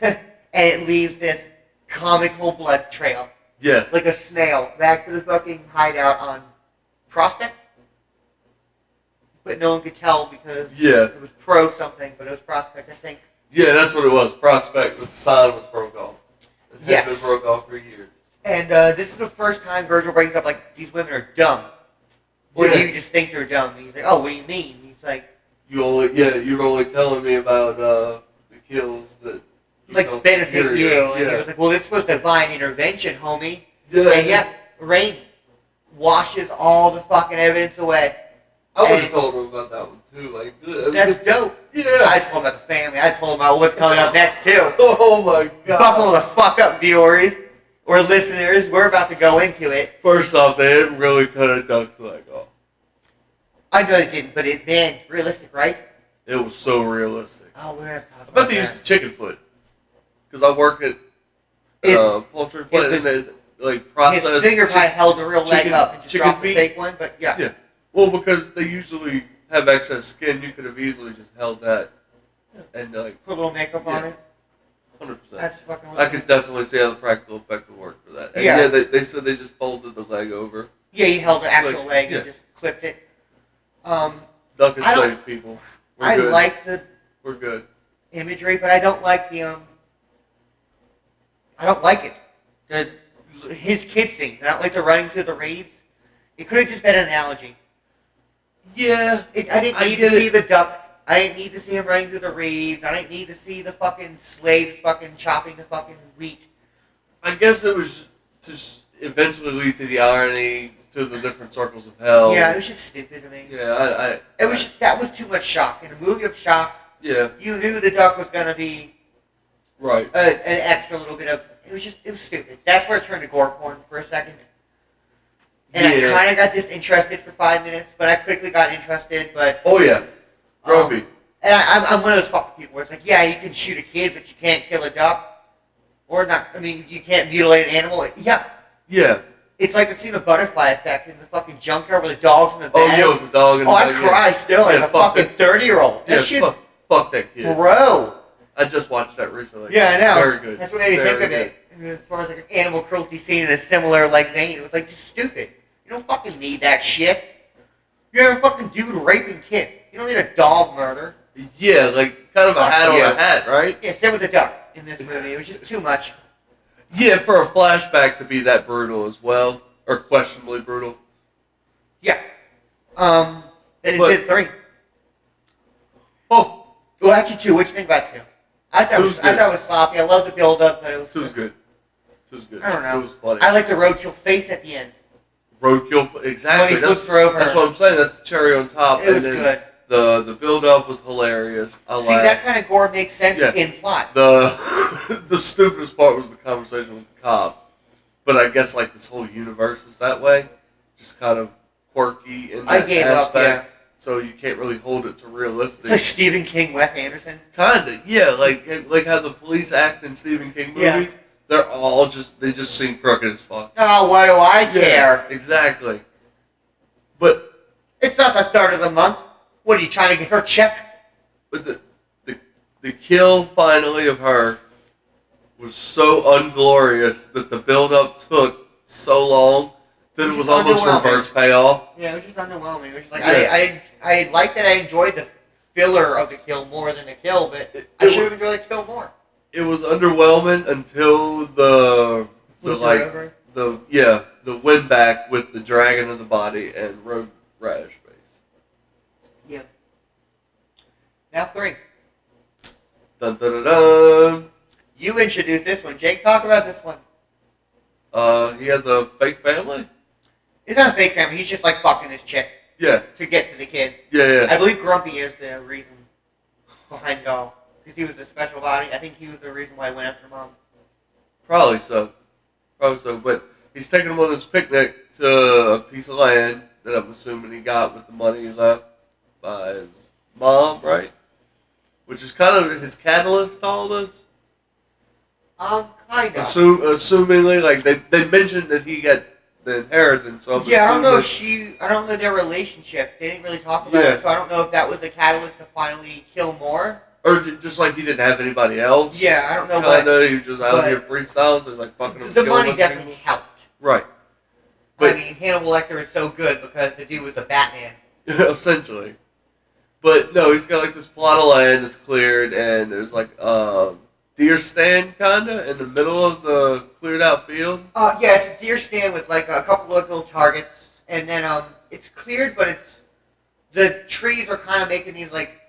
and it leaves this comical blood trail. Yes. Like a snail back to the fucking hideout on Prospect. But no one could tell because Yeah. it was Pro something, but it was Prospect, I think. Yeah, that's what it was. Prospect, but the sign was broke off. It had Yes. been broke off for years. And this is the first time Virgil brings up, like, these women are dumb. Or do Yeah. you just think they're dumb? And he's like, oh, what do you mean? He's like, You were only telling me about the kills that you like felt benefit superior. you. And he Yeah. was like, well, this was divine intervention, homie. Yeah. And yeah, Rain washes all the fucking evidence away. I would and have it's- told him about that one too. Like, That's dope. yeah. I told him about the family. I told him about what's coming up next, too. Oh my god. Buckle the fuck up, viewers or listeners. We're about to go into it. First off, they didn't really cut a duck's leg off. I know they didn't, but it, man, realistic, right? It was so realistic. Oh, we're gonna have to talk I bet about they used that. the chicken foot. Because I work at poultry plant and they like process. His finger pie held the real leg chicken- up and just chicken dropped the feet. fake one, but yeah. Yeah. Well, because they usually have excess skin, you could have easily just held that and like Put a little makeup on Yeah. it. 100%. That's fucking. I could definitely see how the practical effect would work for that. And Yeah. yeah, they said they just folded the leg over. Yeah, he held the actual Like, leg yeah. and just clipped it. Duck is I don't- safe, people. We're I good. like the We're good. imagery, but I don't like the I don't like it. His kid scene. I don't like the running through the reeds. It could have just been an analogy. Yeah. I didn't I need to get see it. the duck. I didn't need to see him running through the reeds. I didn't need to see the fucking slaves fucking chopping the fucking wheat. I guess it was to eventually lead to the irony, to the different circles of hell. Yeah, it was just stupid to me. Yeah, That was too much shock. In a movie of shock, yeah, you knew the duck was gonna be right. an extra little bit of. It was stupid. That's where it turned to gore porn for a second. And Yeah. I kind of got disinterested for 5 minutes, but I quickly got interested. But Oh yeah, grumpy. and I'm one of those fucking people where it's like, yeah, you can shoot a kid, but you can't kill a duck, or not. I mean, you can't mutilate an animal. Yeah, Yeah. it's like the scene of Butterfly Effect in the fucking junkyard where the dog's in the Oh bed. yeah, with the dog and Oh, the I dog, cry still as Yeah, a fuck fucking 30-year-old. That Yeah, shit's fuck that kid. bro. I just watched that recently. Yeah, I know. Very good. That's what made me Very think of good. it. And as far as like an animal cruelty scene in a similar like vein, it was like just stupid. You don't fucking need that shit. You're a fucking dude raping kids. You don't need a dog murder. Yeah, like kind of a Fuck hat on you. a hat, right? Yeah, same with the duck in this movie. It was just too much. Yeah, for a flashback to be that brutal as well, or questionably brutal. Yeah. And it But- did 3. Oh, Well, actually 2. What you think about 2? I thought Two's good. it was sloppy. I love the build up, but it was. it was good. It was good. I don't know. It was funny. I like the roadkill face at the end. Roadkill, exactly. When he flips her over. That's what I'm saying. That's the cherry on top. It was and then good. The build up was hilarious. I See, that laughed. kind of gore makes sense Yeah. in plot. The the stupidest part was the conversation with the cop, but I guess like this whole universe is that way, just kind of quirky in I that gave up, aspect. So you can't really hold it to realistic. It's like Stephen King, Wes Anderson. Kinda, yeah. Like how the police act in Stephen King Yeah. movies. They're all they just seem crooked as fuck. Oh, what do I care? Exactly. But It's not the start of the month. What are you trying to get her check? the kill finally of her was so unglorious that the build up took so long that it was almost Underwhelming. reverse payoff. Yeah, it was just underwhelming. It was just like Yeah. I like that I enjoyed the filler of the kill more than the kill, but I It should have enjoyed the kill more. It was underwhelming until the So Luther like Rover? the win back with the dragon in the body and Road Rash base. Yeah. Now 3. Dun dun dun dun. You introduced this one. Jake, talk about this one. He has a fake family. It's not a fake family. He's just like fucking this chick Yeah, to get to the kids. yeah. I believe Grumpy is the reason behind it all. Because he was the special body. I think he was the reason why I went after Mom. Probably so. But he's taking him on his picnic to a piece of land that I'm assuming he got with the money he left by his mom, right? Which is kind of his catalyst to all this. Kind of. Assumingly, like they mentioned that he got the inheritance. So I'm Yeah, I don't know assuming- I don't know their relationship. They didn't really talk about Yeah. it, so I don't know if that was the catalyst to finally kill more. Or just like he didn't have anybody else. Yeah, I don't know what. Kinda, he was just out but- here freestyling, so he's like fucking him. The killing money him. definitely helped. Right. I But mean, Hannibal Lecter is so good because the dude was the Batman. essentially. But no, he's got like this plot of land that's cleared, and there's like deer stand kinda in the middle of the cleared out field. Yeah, it's a deer stand with like a couple of little targets, and then it's cleared, but it's the trees are kind of making these like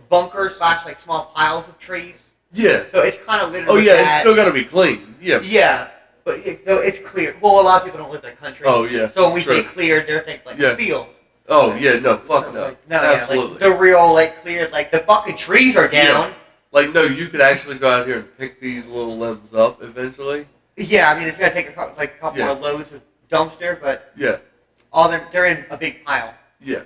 bunkers / like small piles of trees. Yeah. So it's kind of littered. Oh with yeah, that. it's still gotta be clean. Yeah. Yeah, but so it's cleared. Well, a lot of people don't live in the country. Oh yeah. So when we true. say cleared, they're thinking like Yeah. field. Oh yeah, no, fuck So, no. like, no, Absolutely. yeah, like the real like cleared, like the fucking trees are down. Like no, you could actually go out here and pick these little limbs up eventually. Yeah, I mean it's gonna take a couple Yeah. more loads of dumpster, but Yeah. all they're in a big pile. Yeah.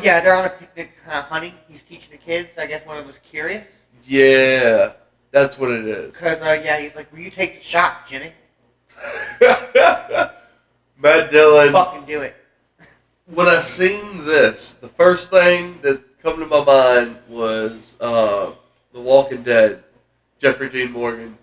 Yeah, they're on a picnic kind of hunting. He's teaching the kids. I guess one of them was curious. Yeah. That's what it is. Because, yeah, he's like, will you take the shot, Jimmy? Matt Dillon. Fucking do it. When I seen this, the first thing that come to my mind was The Walking Dead. Jeffrey Dean Morgan,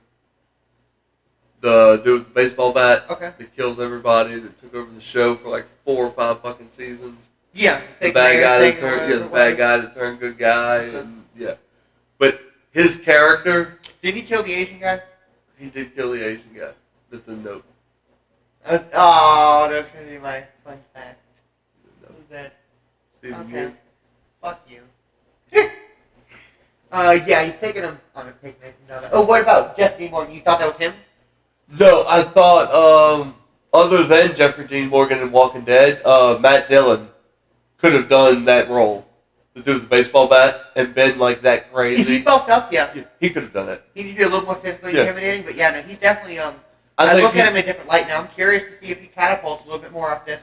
the dude with the baseball bat Okay. that kills everybody, that took over the show for like 4 or 5 fucking seasons. Yeah. The bad guy that turned, the bad guy that turned good guy, Okay. and yeah. But his character, Did he kill the Asian guy? he did kill the Asian guy. That's a note. That's going to be my fun fact. Who's that? Stephen Okay. Yeun. Fuck you. Yeah, he's taking him on a picnic. Oh, what about Jeff Dean Morgan? You thought that was him? No, I thought, other than Jeffrey Dean Morgan in Walking Dead, Matt Dillon could have done that role. The dude with the baseball bat and been like that If he crazy. bulked up, yeah. Yeah, he could have done it. He needs to be a little more physically Yeah. intimidating, but yeah, no, he's definitely, I I think look he- at him in a different light now. I'm curious to see if he catapults a little bit more off this.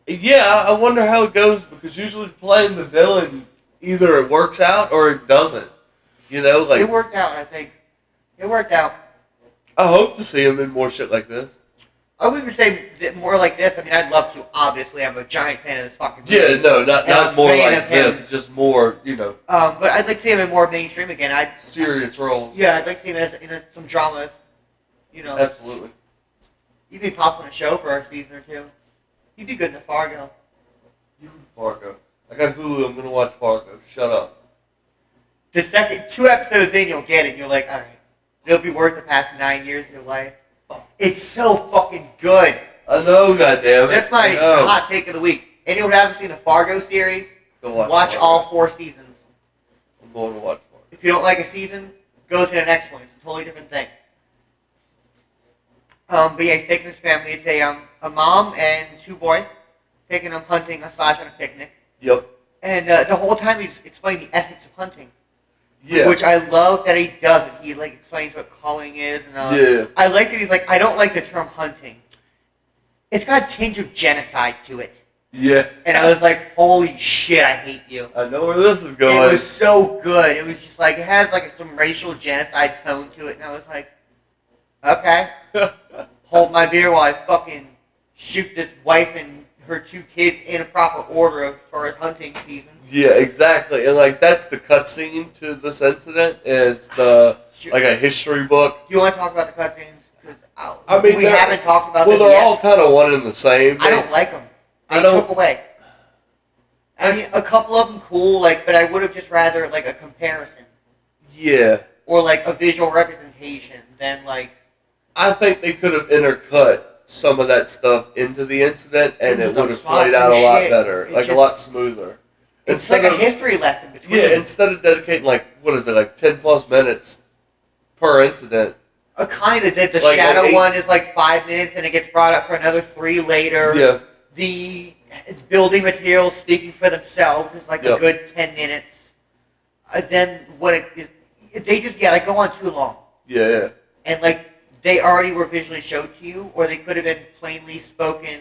Yeah, I wonder how it goes because usually playing the villain, either it works out or it doesn't. You know, like, It worked out, I think. It worked out. I hope to see him in more shit like this. I wouldn't even say that more like this. I mean, I'd love to. Obviously, I'm a giant fan of this fucking movie. Yeah, no, not And I'm a more fan like of him. this, just more, you know, But I'd like to see him in more mainstream again. serious roles. Yeah, I'd like to see him in some dramas. You know, Absolutely. even if he pops on a show for a season or two. He'd be good in the Fargo. You and Fargo. I got Hulu, I'm gonna watch Fargo. Shut up. The second 2 episodes in, you'll get it. You're like, all right, it'll be worth the past 9 years of your life. It's so fucking good. I know, goddammit. That's my I know. hot take of the week. Anyone who hasn't seen the Fargo series, Go watch Fargo. all 4 seasons. I'm going to watch Fargo. If you don't like a season, go to the next one. It's a totally different thing. But yeah, he's taking his family. It's a mom and 2 boys taking them hunting / on a picnic. Yep. And the whole time he's explaining the ethics of hunting. Yeah. Which I love that he does it. He like explains what culling is. And Yeah. I like that he's like, I don't like the term hunting. It's got a tinge of genocide to it. Yeah. And I was like, holy shit, I hate you. I know where this is going. It was so good. It was just like, it has like some racial genocide tone to it. And I was like, okay. Hold my beer while I fucking shoot this wife and her 2 kids in a proper order as far as hunting season. Yeah, exactly. And like that's the cutscene to this incident is the Sure. like a history book. Do you want to talk about the cutscenes? Because I mean, we they're- haven't talked about Well, this they're yet. all kind of one and the same. I don't like them. They I don't- took away. I mean, a couple of them cool, like, but I would have just rather like a comparison Yeah. or like a visual representation than like I think they could have intercut some of that stuff into the incident, and it Into would the have played plots out and a lot shit. better, It like a just- lot smoother. It's like a history lesson between. Yeah, instead of dedicating like what is it, like 10+ minutes per incident. Kind of did. The Like shadow 8 one is like 5 minutes, and it gets brought up for another 3 later. Yeah, The building materials speaking for themselves is like Yep. a good 10 minutes. Then what it is, they just they go on too long, yeah. and like they already were visually showed to you, or they could have been plainly spoken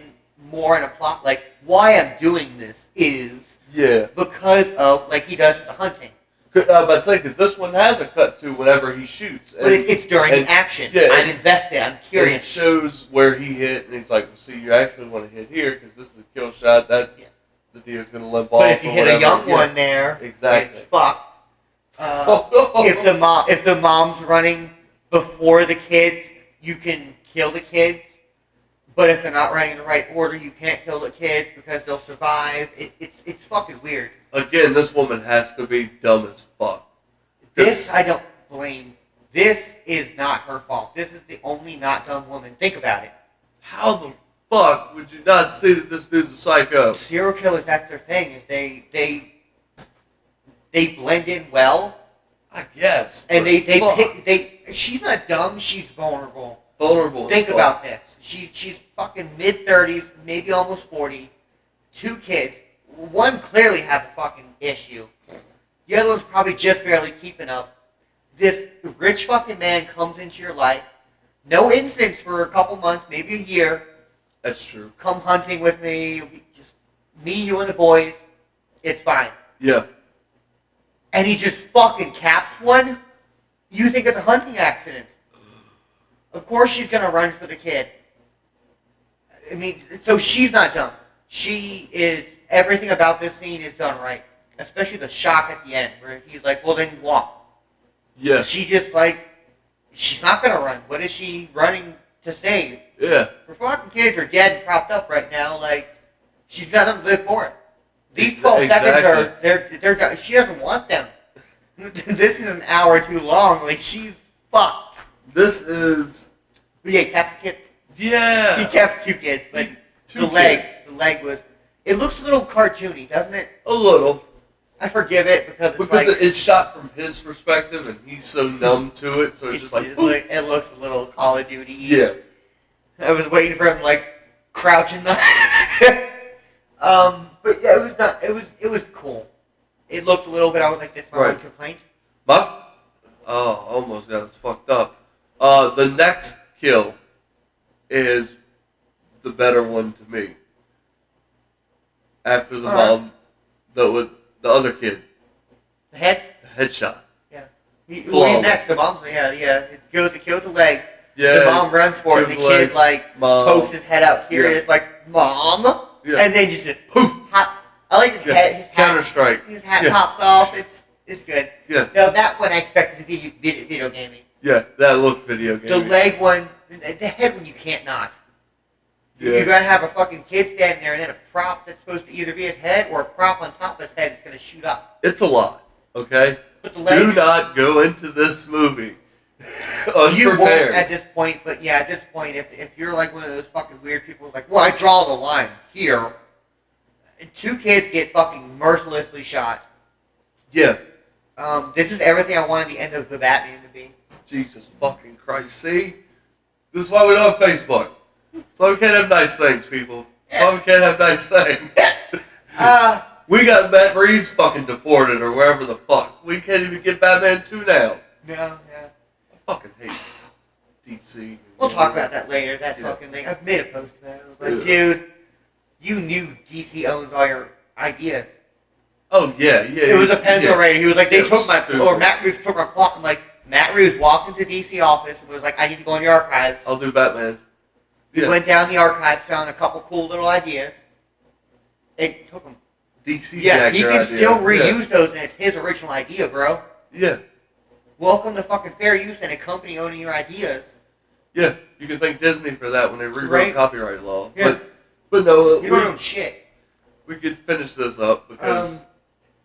more in a plot. Like why I'm doing this is Yeah. because of like he does with the hunting, But say because this one has a cut to whenever he shoots, but it's during and- the action. yeah, I'm and- invested. I'm and it curious. shows where he hit, and he's like, well, "See, you actually want to hit here because this is a kill shot. That's Yeah. the deer's gonna limp off." But if you or hit a whatever. young Yeah. one there, Exactly. it's fucked. If the mom's running before the kids, you can kill the kids. But if they're not running in the right order, you can't kill the kids because they'll survive. It's fucking weird. Again, this woman has to be dumb as fuck. This I don't blame. This is not her fault. This is the only not dumb woman. Think about it. How the fuck would you not see that this dude's a psycho? Serial killers, that's their thing. Is they blend in well, I guess. and but fuck. She's not dumb. She's vulnerable. Vulnerable. as Think fuck. about this. She's fucking mid-30s, maybe almost 40. 2 kids. One clearly has a fucking issue. The other one's probably just barely keeping up. This rich fucking man comes into your life. No incidents for a couple months, maybe a year. That's true. Come hunting with me. Just me, you, and the boys. It's fine. Yeah. And he just fucking caps one? You think it's a hunting accident. Of course she's gonna run for the kid. I mean, so she's not dumb. She is, everything about this scene is done right. Especially the shock at the end where he's like, well then walk. Yeah. She just like, she's not gonna run. What is she running to save? Yeah. Her fucking kids are dead and propped up right now. Like, she's got them to live for it. These 12 seconds are, they're, she doesn't want them. This is an hour too long. Like, she's fucked. This is. But yeah, he caps a kid. He Yeah. caps 2 kids, but Two the leg was, it looks a little cartoony, doesn't it? A little. I forgive it because it's Because like, it's shot from his perspective, and he's so numb to it, so it's just like. it looks a little Call of Duty. Yeah. I was waiting for him to, like, crouch in the. But yeah, it was cool. It looked a little bit. I was like, "This my Right. one complaint." Almost got us fucked up. The next kill is the better one to me. After the Alright. mom, the other kid, The head. the headshot. Yeah. He's Flawless. next. The mom's. Yeah. It goes to kill the leg. Yeah. The mom runs for it. And the kills the kid leg. like Mom. pokes his head out here. Yeah. And it's like, "Mom," Yeah. and then just poof. I like his Yeah. head. His hat. Counter-Strike. His hat Yeah. pops off. It's good. Yeah. No, that one I expected to be video gaming. Yeah, that looked video game. The leg one, the head one, you can't not. Yeah. You're gonna have a fucking kid standing there, and then a prop that's supposed to either be his head or a prop on top of his head that's gonna shoot up. It's a lot, okay? But the leg, Do not go into this movie you won't unprepared. at this point. But yeah, at this point, if you're like one of those fucking weird people who's like, well, I draw the line here. 2 kids get fucking mercilessly shot. Yeah. This is everything I wanted the end of the Batman to be. Jesus fucking Christ. See? This is why we don't have Facebook. So we can't have nice things, people. That's why we can't have nice things. We got Matt Reeves fucking deported or wherever the fuck. We can't even get Batman 2 now. No, yeah. I fucking hate DC. We'll talk about that later, that Yeah. fucking thing. I've made a post about it. I was like, Yeah. dude, you knew DC owns all your ideas. Oh, yeah. It was a pencil yeah. writer. He was like, they Yeah, took my, stupid. or Matt Reeves took my plot. I'm like, Matt Reeves walked into DC office and was like, I need to go in your archives. I'll do Batman. He Yeah. went down the archives, found a couple cool little ideas. It took him. DC Yeah, Jack he your can idea. still reuse those, and it's his original idea, bro. Yeah. Welcome to fucking fair use and a company owning your ideas. Yeah. You can thank Disney for that when they rewrote Right. copyright law. Yeah. But no, You don't own shit. we could finish this up because,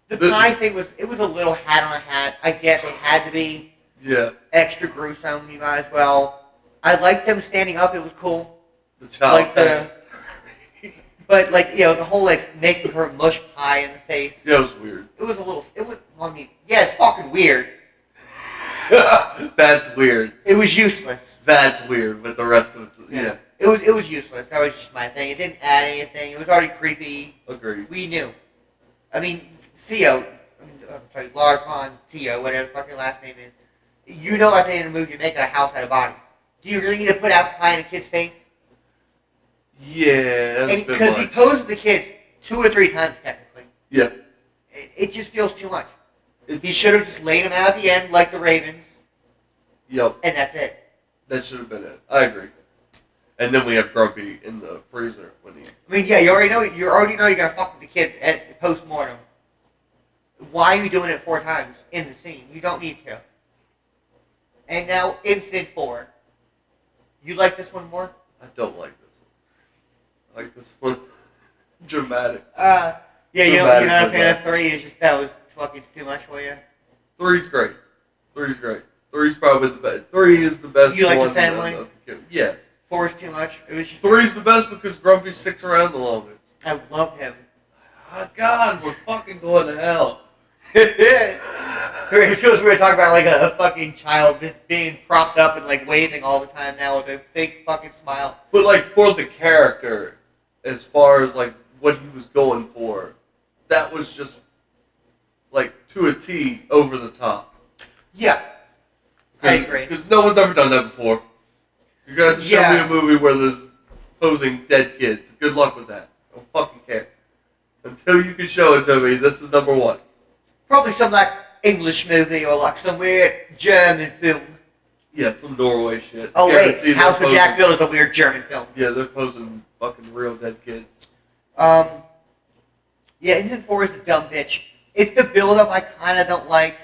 The the- pie thing was, it was a little hat on a hat. I guess it had to be yeah. extra gruesome. You might as well I liked them standing up. It was cool. The child Like the- text. But like, you know, the whole like making her mush pie in the face. Yeah, it was weird. It was a little. It was. I mean, yeah, it's fucking weird. That's weird. It was useless. That's weird. But the rest of it, yeah. It was useless. That was just my thing. It didn't add anything. It was already creepy. Agreed. We knew. I mean, Theo. I'm sorry, Lars von Theo, whatever the fucking last name is. You know, at the end of the movie, you're making a house out of bodies. Do you really need to put apple pie in a kid's face? Yeah, that's a bit Because he much. poses the kids 2 or 3 times technically. Yeah. It just feels too much. It's, He should have just laid them out at the end like the Ravens, Yep. and that's it. That should have been it. I agree. And then we have Grumpy in the freezer when he. I mean, yeah, you already know you're gonna fuck with the kid at post mortem. Why are you doing it 4 times in the scene? You don't need to. And now Incident 4. You like this one more? I don't like this one. I like this one. Dramatic. Yeah, you're Dramatic not a fan dramatic. of 3. It's just that was fucking too much for you. 3's great. 3's great. 3's probably the best. 3 is the best You like the one. family? of the kid. Yes. 4 is too much. It was just. 3's the best because Grumpy sticks around the longest. I love him. Oh, God, we're fucking going to hell. It feels weird talking about like a fucking child just being propped up and like waving all the time now with a fake fucking smile. But like for the character, as far as like what he was going for, that was just like to a T over the top. Yeah, I agree. Because no one's ever done that before. You're gonna have to show me Yeah. a movie where there's posing dead kids. Good luck with that. I don't fucking care. Until you can show it to me, this is number 1. Probably some like English movie or like some weird German film. Yeah, some Norway shit. Oh Guaranteed wait, they're House of posing- Jack Bill is a weird German film. Yeah, they're posing fucking real dead kids. Yeah, Incident 4 is a dumb bitch. It's the build-up I kind of don't like.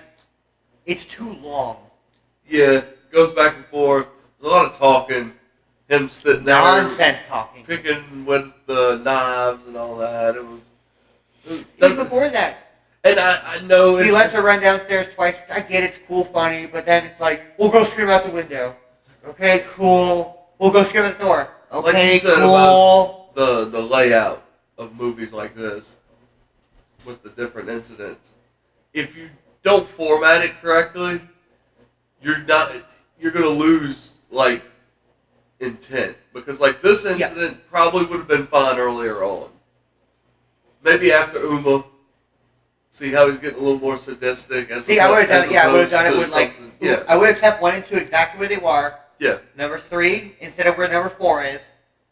It's too long. Yeah, goes back and forth. There's a lot of talking. Him sitting there Nonsense talking. picking with the knives and all that. It was. Even before that, And I know he it's. lets her run downstairs twice. I get it's cool, funny, but then it's like, we'll go scream out the window. Okay, cool. We'll go scream at the door. Like Okay, you said cool. about the layout of movies like this with the different incidents. If you don't format it correctly, you're gonna lose like intent because like this incident probably would have been fine earlier on. Maybe after Uma, see how he's getting a little more sadistic. As See, I would have done as it. Yeah, I would have opposed done it to with like. something- yeah, I would have kept 1 and 2 exactly where they were. yeah, Number 3 instead of where number 4 is.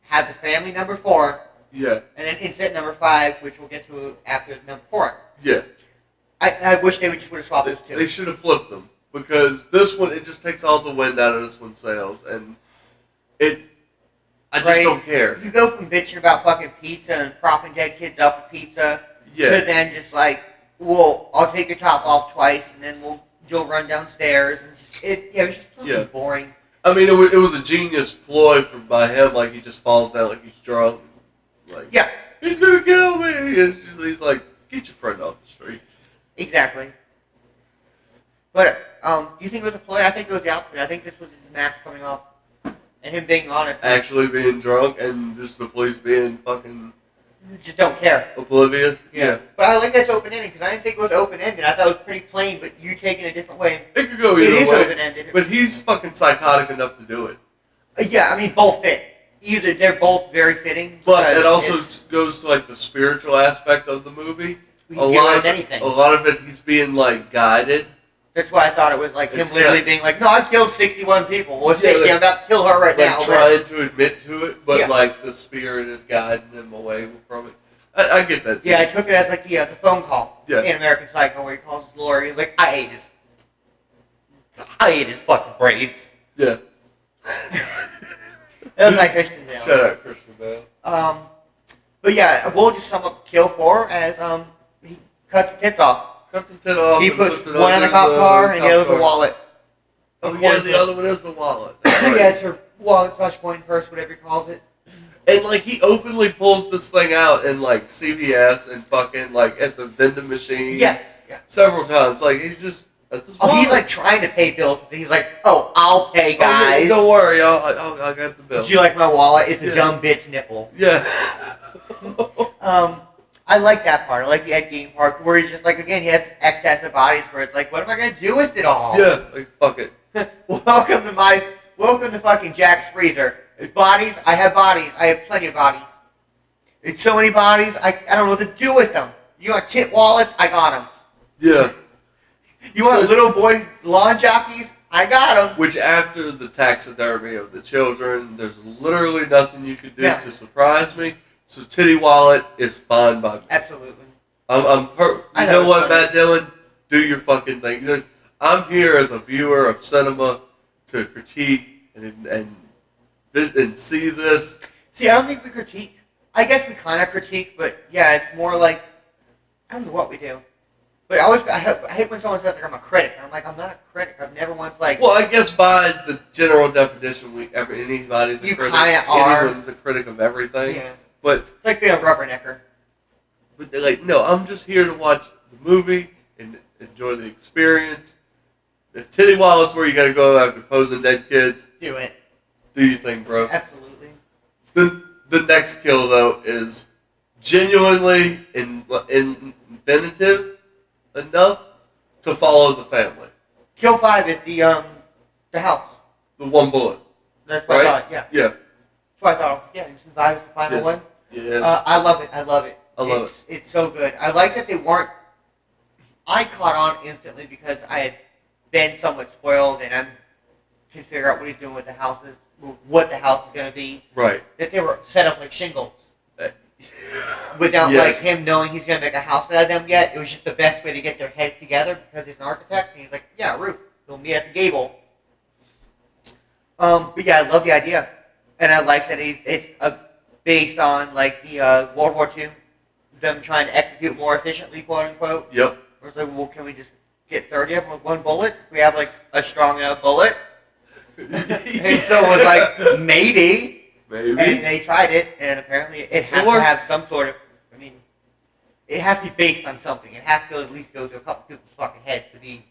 Have the family number 4, yeah, and then incident number 5, which we'll get to after number 4. yeah. I wish they would just would have swapped those two. They should have flipped them because this one it just takes all the wind out of this one's sails, and I just Right. don't care. You go from bitching about fucking pizza and propping dead kids up with pizza Yeah. to then just like, well, I'll take your top off twice, and then you'll run downstairs, and just it was just fucking Yeah. boring. I mean, it was a genius ploy by him. Like he just falls down like he's drunk, like Yeah, he's gonna kill me, and he's like, get your friend off the street. exactly. But do you think it was a play? I think it was the opposite. I think this was his mask coming off, and him being honest. Actually being drunk and just the police being fucking Just don't care. oblivious. Yeah. But I like that's open ended because I didn't think it was open ended. I thought it was pretty plain, but you taking a different way. It could go It either is way. open-ended. But he's fucking psychotic enough to do it. Yeah, I mean both fit. Either they're both very fitting. But because it also it's- goes to like the spiritual aspect of the movie. You can get with anything. A lot of it, he's being like guided. That's why I thought it was like him It's literally got- being like, "No, I killed 61 people. Well, Yeah, 60. like- I'm about to kill her right Like now." but- trying to admit to it, but Yeah. like the spirit is guiding him away from it. I get that too. Yeah, I took it as like the phone call Yeah. in American Psycho where he calls his lawyer. He's like, I ate his fucking brains. Yeah. That was like Christian Bale. Shout out Christian Bale. But yeah, we'll just sum up Kill 4 as he cuts the tits off. Cuts the tit off. He and puts it one in the under cop car and the cop other's a car. wallet. Oh yeah, the other one is the wallet. That's right. Yeah, it's her wallet slash coin purse, whatever he calls it. And like he openly pulls this thing out in like CVS and fucking like at the vending machine. Yes. Yeah. Several times. Like he's just That's his Oh, he's father. like trying to pay bills. He's like, oh, I'll pay, Oh, yeah, guys. don't worry, I'll get the bill. Do you like my wallet? It's a Yeah. dumb bitch nipple. Yeah. I like that part. I like the Ed Gein part where he's just like, again, he has excess of bodies where it's like, what am I gonna do with it all? Yeah, like, fuck it. welcome to fucking Jack's freezer. Bodies, I have bodies. I have plenty of bodies. It's so many bodies, I don't know what to do with them. You want tit wallets? I got them. Yeah. You want So- little boy lawn jockeys? I got them. Which, after the taxidermy of the children, there's literally nothing you could do Yeah. to surprise me. So Titty Wallet is fine by me. Absolutely. You I know know, what, it's Matt Dillon? Do your fucking thing. I'm here as a viewer of cinema to critique and see this. See, I don't think we critique. I guess we kind of critique, but yeah, it's more like, I don't know what we do. But I hate when someone says like I'm a critic, and I'm like, I'm not a critic. I've never once like. Well, I guess by the general definition, anybody's a You critic. kinda are. Anyone's a critic of everything. Yeah. But It's like being a rubbernecker. they're like, no, I'm just here to watch the movie and enjoy the experience. If Titty Wallet's where you gotta go after posing dead kids, Do it. do your thing, bro. Absolutely. The next kill, though, is genuinely inventive enough to follow the family. Kill 5 is the house. The one bullet, That's what right? I thought. Yeah. Yeah. That's what I thought. Yeah. Survive is the final Yes. one. Yes. I love it. I love it. I love it. It's so good. I like that they weren't. I caught on instantly because I had been somewhat spoiled, and I can figure out what he's doing with the houses, what the house is going to be. Right. That they were set up like shingles, Uh, without yes. like him knowing he's going to make a house out of them yet. It was just the best way to get their heads together because he's an architect, and he's like, yeah, roof. We'll meet at the gable. But yeah, I love the idea, and I like that it's based on like the World War II, them trying to execute more efficiently, quote unquote. Yep. Where it's like, well, can we just get 30 of them with one bullet? We have like a strong enough bullet, and so it was like maybe, Maybe. and they tried it, and apparently it has to Or- have some sort of. I mean, it has to be based on something. It has to at least go to a couple people's fucking heads to be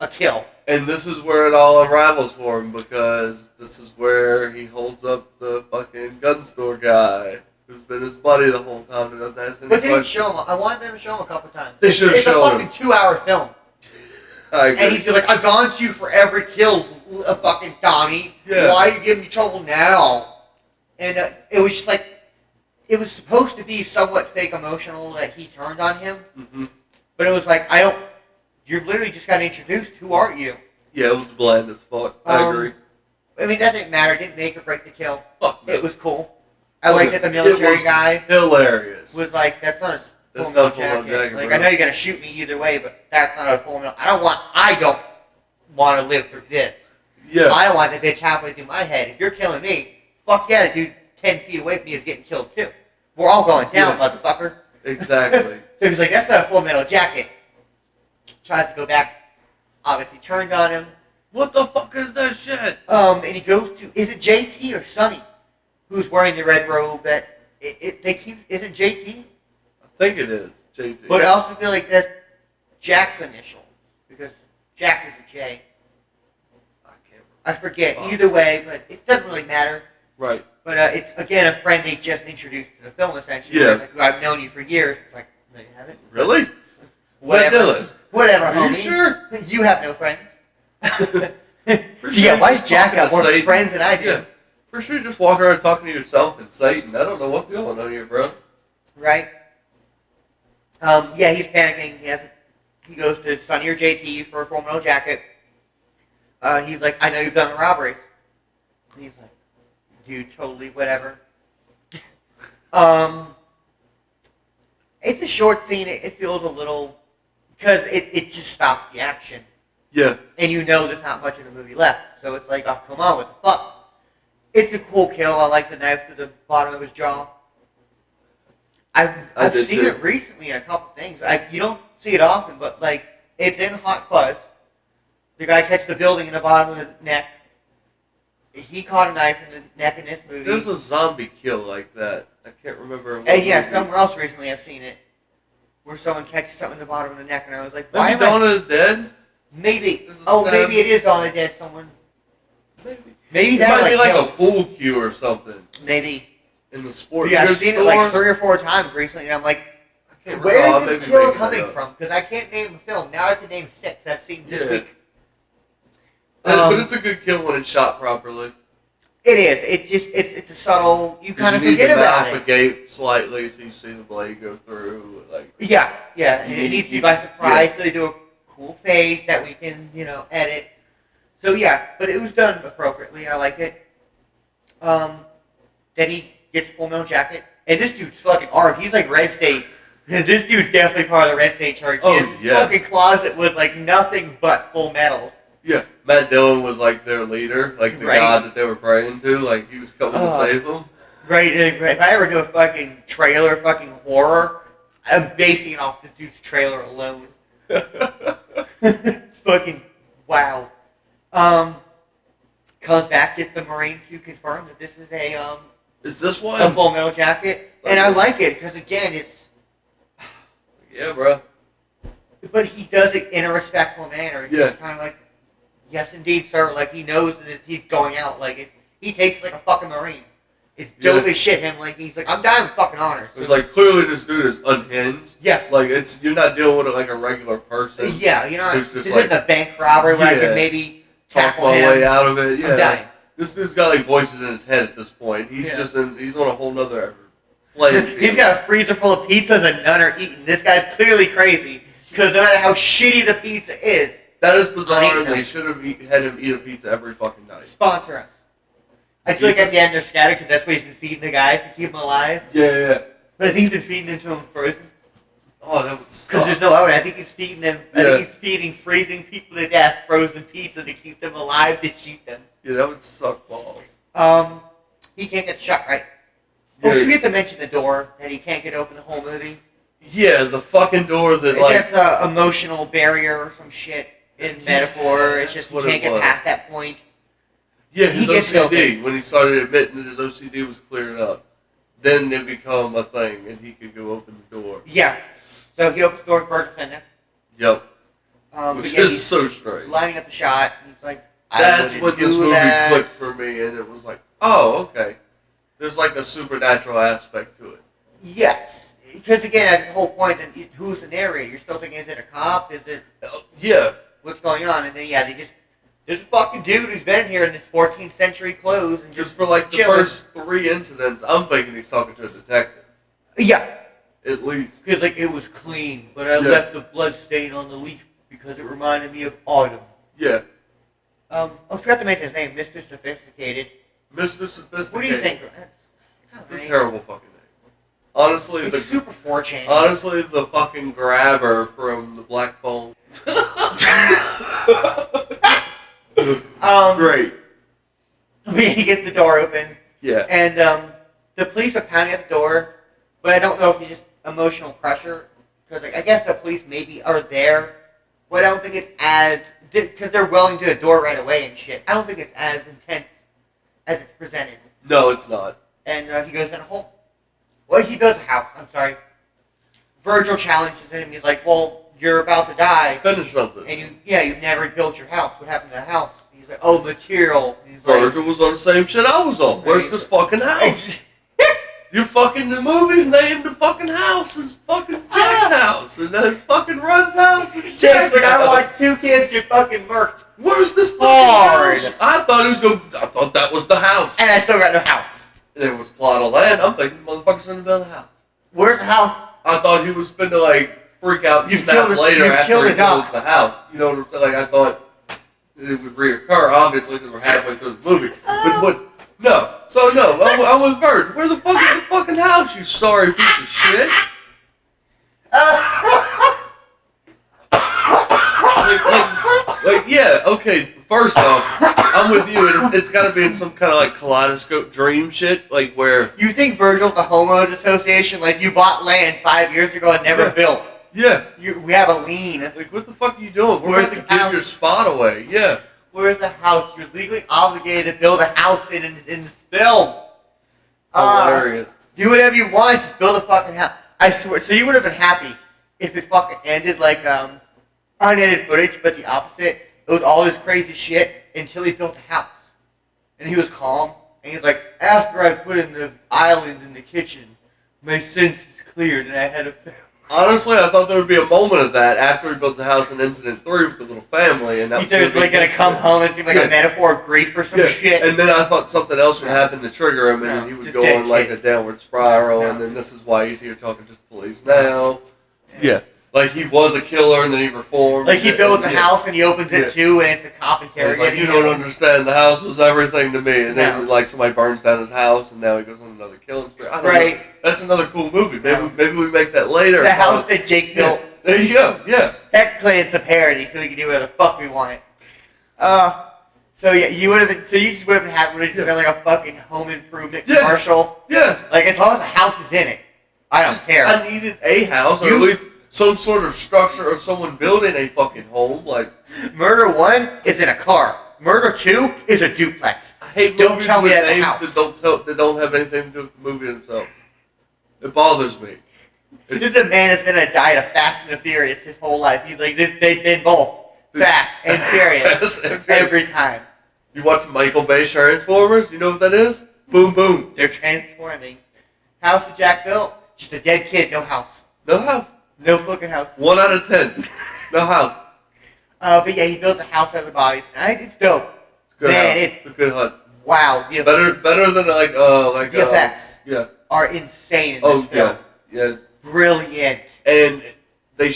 a kill. And this is where it all unravels for him, because this is where he holds up the fucking gun store guy who's been his buddy the whole time and doesn't ask any But they didn't questions. show him. I wanted them to show him a couple times. They should've It's shown a fucking 2-hour film. I agree. And he's like, I've gone to you for every kill, fucking Donnie. Yeah. Why are you giving me trouble now? And it was just like, it was supposed to be somewhat fake emotional that he turned on him. Mhm. But it was like, you're literally just got introduced. Who are you? Yeah, it was bland as fuck. I agree. I mean, that didn't matter. It didn't make or break the kill. Fuck no. It was cool. I liked that the military It was guy hilarious. was like, that's not a That's full not metal full-on jacket. jacket, Like, bro. I know you're gonna shoot me either way, but that's not a full metal. I don't want to live through this. Yeah. I don't want the bitch halfway through my head. If you're killing me, fuck yeah, the dude 10 feet away from me is getting killed too. We're all going down, Yeah. motherfucker. Exactly. So he's like, that's not a full metal jacket. Tries to go back. Obviously turned on him. What the fuck is that shit? And he goes to, is it JT or Sonny who's wearing the red robe that, is it JT? I think it is, JT. But I also feel like that's Jack's initials, because Jack is a J. I can't remember. I forget. Oh. Either way, but it doesn't really matter. Right. But it's, again, a friend they just introduced to the film, essentially. Yeah. It's like, I've known you for years. It's like, no, you haven't. Really? Whatever. Dylan. Whatever, Are homie. you sure? You have no friends. For Yeah, why just does Jack talking have to more Satan. friends than I do? Yeah. For sure, just walk around talking to yourself and Satan. I don't know what's going on here, bro. Right? Yeah, he's panicking. He goes to Sonny or JT for a full metal jacket. He's like, I know you've done the robberies. And he's like, dude, totally, whatever. It's a short scene. It feels a little, because it just stops the action. Yeah. And you know there's not much of the movie left. So it's like, oh, come on, what the fuck? It's a cool kill. I like the knife to the bottom of his jaw. I've did seen too. it recently in a couple things. You don't see it often, but like, it's in Hot Fuzz. The guy catches the building in the bottom of the neck. He caught a knife in the neck in this movie. There's a zombie kill like that. I can't remember. what And yeah, movie. somewhere else recently I've seen it. Where someone catches something in the bottom of the neck, and I was like, Maybe why am Dawn I... of the Dead? Maybe. There's a Oh, stab. maybe it is Dawn of the Dead. Someone. Maybe. Maybe It that might be like kills. a pool cue or something Maybe. in the sport Yeah, I've goods seen store. it like 3 or 4 times recently, and I'm like, I can't where remember. is this Maybe kill making coming it up. from? Because I can't name a film. Now I can name 6 I've seen this Yeah. week. But it's a good kill when it's shot properly. It is. It's a subtle. You kind of you need forget to about it. navigate slightly so you see the blade go through. Like Yeah, yeah. And it needs to be by surprise, Yeah. so they do a cool face that we can, edit. So yeah, but it was done appropriately. I like it. Then he gets a Full Metal Jacket, and this dude's fucking armed. He's like Red State. This dude's definitely part of the Red State Church. Oh, His yes. fucking closet was like nothing but Full Metals. yeah, Matt Dillon was like their leader, like the Right. god that they were praying to. Like he was coming to Oh. save them. Right, if I ever do a fucking trailer fucking horror, I'm basing it off this dude's trailer alone. It's fucking wow. Comes back, gets the Marine to confirm that this is a Is this a one? Full Metal Jacket, and I like it because again, it's Yeah, bro. but he does it in a respectful manner. It's Yeah. just kind of like, yes, indeed, sir. Like he knows that he's going out. Like he takes like a fucking Marine. It's dope Yeah. as shit. Him like he's like, I'm dying with fucking honors. It's like clearly this dude is unhinged. Yeah. Like you're not dealing with it like a regular person. Yeah, you know, Who's this just isn't a bank robbery where I Yeah. can maybe Talk tackle my him. way out of it. Yeah. I'm dying. This dude's got like voices in his head at this point. He's Yeah. he's on a whole nother playing field. He's got a freezer full of pizzas and none are eaten. This guy's clearly crazy because no matter how shitty the pizza is, That is bizarre. I And know. they should have had him eat a pizza every fucking night. sponsor us. I feel like at the end they're scattered because that's what he's been feeding the guys to keep them alive. Yeah. But I think he's been feeding them to them frozen Oh, that would because suck. there's no other. I think he's feeding them. I Yeah. think he's feeding freezing people to death frozen pizza to keep them alive to shoot them. Yeah, that would suck balls. He can't get shot right. Oh, Yeah. forget to mention the door that he can't get open the whole movie. Yeah, the fucking door that like That's an emotional barrier or some shit in metaphor. It's just That's you what can't it get was. past that point. yeah, he his gets OCD open. when he started admitting that his OCD was cleared up, then it become a thing, and he could go open the door. Yeah. So he opens the door first and then Yep, but which yeah, is he's so strange. lining up the shot. And he's like, I That's wouldn't when do this movie that. clicked for me, and it was like, oh, okay. There's like a supernatural aspect to it. Yes. Because again, that's the whole point. That who's the narrator? You're still thinking, is it a cop? Is it Yeah, what's going on? And then yeah, there's a fucking dude who's been here in this 14th century clothes and just just for like the chilling. first 3 incidents, I'm thinking he's talking to a detective. Yeah. At least. Because like it was clean, but I Yeah. left the blood stain on the leaf because it reminded me of autumn. Yeah. I forgot to mention his name, Mr. Sophisticated. Mr. Sophisticated. What do you think? It's a terrible fucking name. Honestly, It's super 4chan. honestly, the fucking grabber from the Black Phone. Great. He gets the door open, Yeah. and the police are pounding at the door, but I don't know if it's just emotional pressure, because like, I guess the police maybe are there, but I don't think it's as, because they're willing to do a door right away and shit, I don't think it's as intense as it's presented. No, it's not. And he goes in a hole. Well, he builds a house, I'm sorry. Virgil challenges him, he's like, well, you're about to die, Finish something. and you've never built your house, what happened to the house? And he's like, oh, material. And he's like, Virgil was on the same shit I was on. Where's this fucking house? Your fucking the movie's named the fucking house is fucking Jack's house, and his fucking Run's house is Jack's Jack's like, I house. watched 2 kids get fucking murked, Where's this fucking Hard. house? I thought it was going. I thought that was the house. and I still got no house. And it was a plot of land. I'm thinking, motherfucker's gonna build a house. Where's the house? I thought he was finna like freak out and You snap killed it- later you after killed he the dog. builds the house. You know what I'm saying? Like I thought it would reoccur, obviously, because we're halfway through the movie. But no. So no, I'm with Virg. Where the fuck is the fucking house? You sorry piece of shit. Like, yeah, okay. First off, I'm with you. And it's got to be in some kind of like kaleidoscope dream shit, like where. You think Virgil's the homeowners association? Like, you bought land 5 years ago and never Yeah. built. Yeah. We have a lien. Like, what the fuck are you doing? We're Where's about to the give house? your spot away. Yeah. Where's the house? You're legally obligated to build a house in this film. Hilarious. Do whatever you want, just build a fucking house. I swear. So you would have been happy if it fucking ended like unedited footage, but the opposite. It was all this crazy shit until he built a house. And he was calm. And he's like, after I put in the island in the kitchen, my senses cleared and I had a family. Honestly, I thought there would be a moment of that after he built the house in Incident 3 with the little family, and that He was like gonna come home and be like a metaphor of grief or some shit. And then I thought something else would happen to trigger him, and then he would just go dead on like shit. a downward spiral, No. and then this is why he's here talking to the police now. Yeah. Like he was a killer, and then he reformed. Like he builds a Yeah. house and he opens it Yeah. too, and it's a cop It's interrogating like, you him. don't understand, the house was everything to me, and then No. like somebody burns down his house, and now he goes on another killing spree. I don't know. Right. That's another cool movie. Maybe No. maybe we make that later. The house that Jake Yeah. built. There you go. Yeah. Technically, it's a parody, so we can do whatever the fuck we want. So yeah, you would have been. So you just would have been happy with it just been like a fucking home improvement Yes. commercial. Yes. Like as long as the house is in it, I don't care. I needed a house, or You- at least some sort of structure of someone building a fucking home. Like, Murder 1 is in a car. Murder 2 is a duplex. I hate Don't movies tell me with that's a names house. that don't have anything to do with the movie themselves. It bothers me. This is a man that's gonna die to Fast and the Furious his whole life. He's like, they've been both fast and furious Fast and Furious. every time. You watch Michael Bay Transformers? You know what that is? Boom, boom. They're transforming. House that Jack built, just a dead kid, no house. No house. No fucking house. 1 out of 10. No house. But yeah, he built a house out of the bodies. And it's dope. Good Man, house. It's a good hunt. Wow, the Better than like effects yeah. are insane in this Oh film. yes. Yeah. Brilliant. And they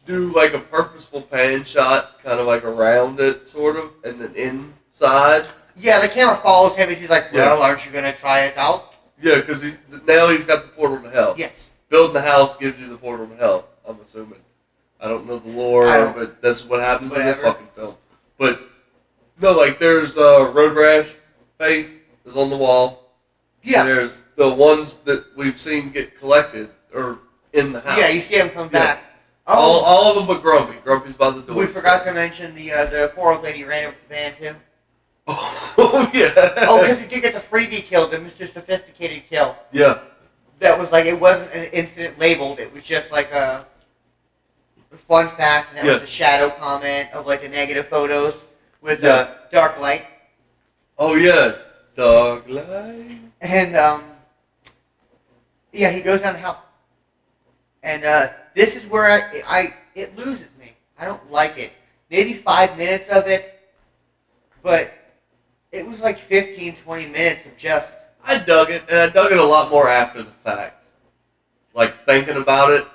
do like a purposeful pan shot, kind of like around it, sort of, and then inside. Yeah, the camera follows him and he's like, well, Yeah. aren't you going to try it out? Yeah, because now he's got the portal to hell. Yes. Building the house gives you the portal to hell, I'm assuming. I don't know the lore, I don't- but that's what happens in this Whatever. fucking film. But, no, like, there's Road Rash face is on the wall. Yeah. There's the ones that we've seen get collected, or in the house. Yeah, you see him come Yeah. back. Oh, All of them but Grumpy. Grumpy's by the door. we forgot to mention the poor old lady ran over the van too. Oh, yeah. Oh, because you did get the freebie kill, the Mr. Sophisticated kill. Yeah. That was like, it wasn't an incident labeled, it was just like a fun fact, and that was Yeah. the shadow comment of like the negative photos with Yeah. dark light. Oh, yeah. Dog light. And, yeah, he goes down the hill. And this is where it loses me. I don't like it. Maybe 5 minutes of it, but it was like 15, 20 minutes of just... I dug it, and I dug it a lot more after the fact. Like, thinking about it.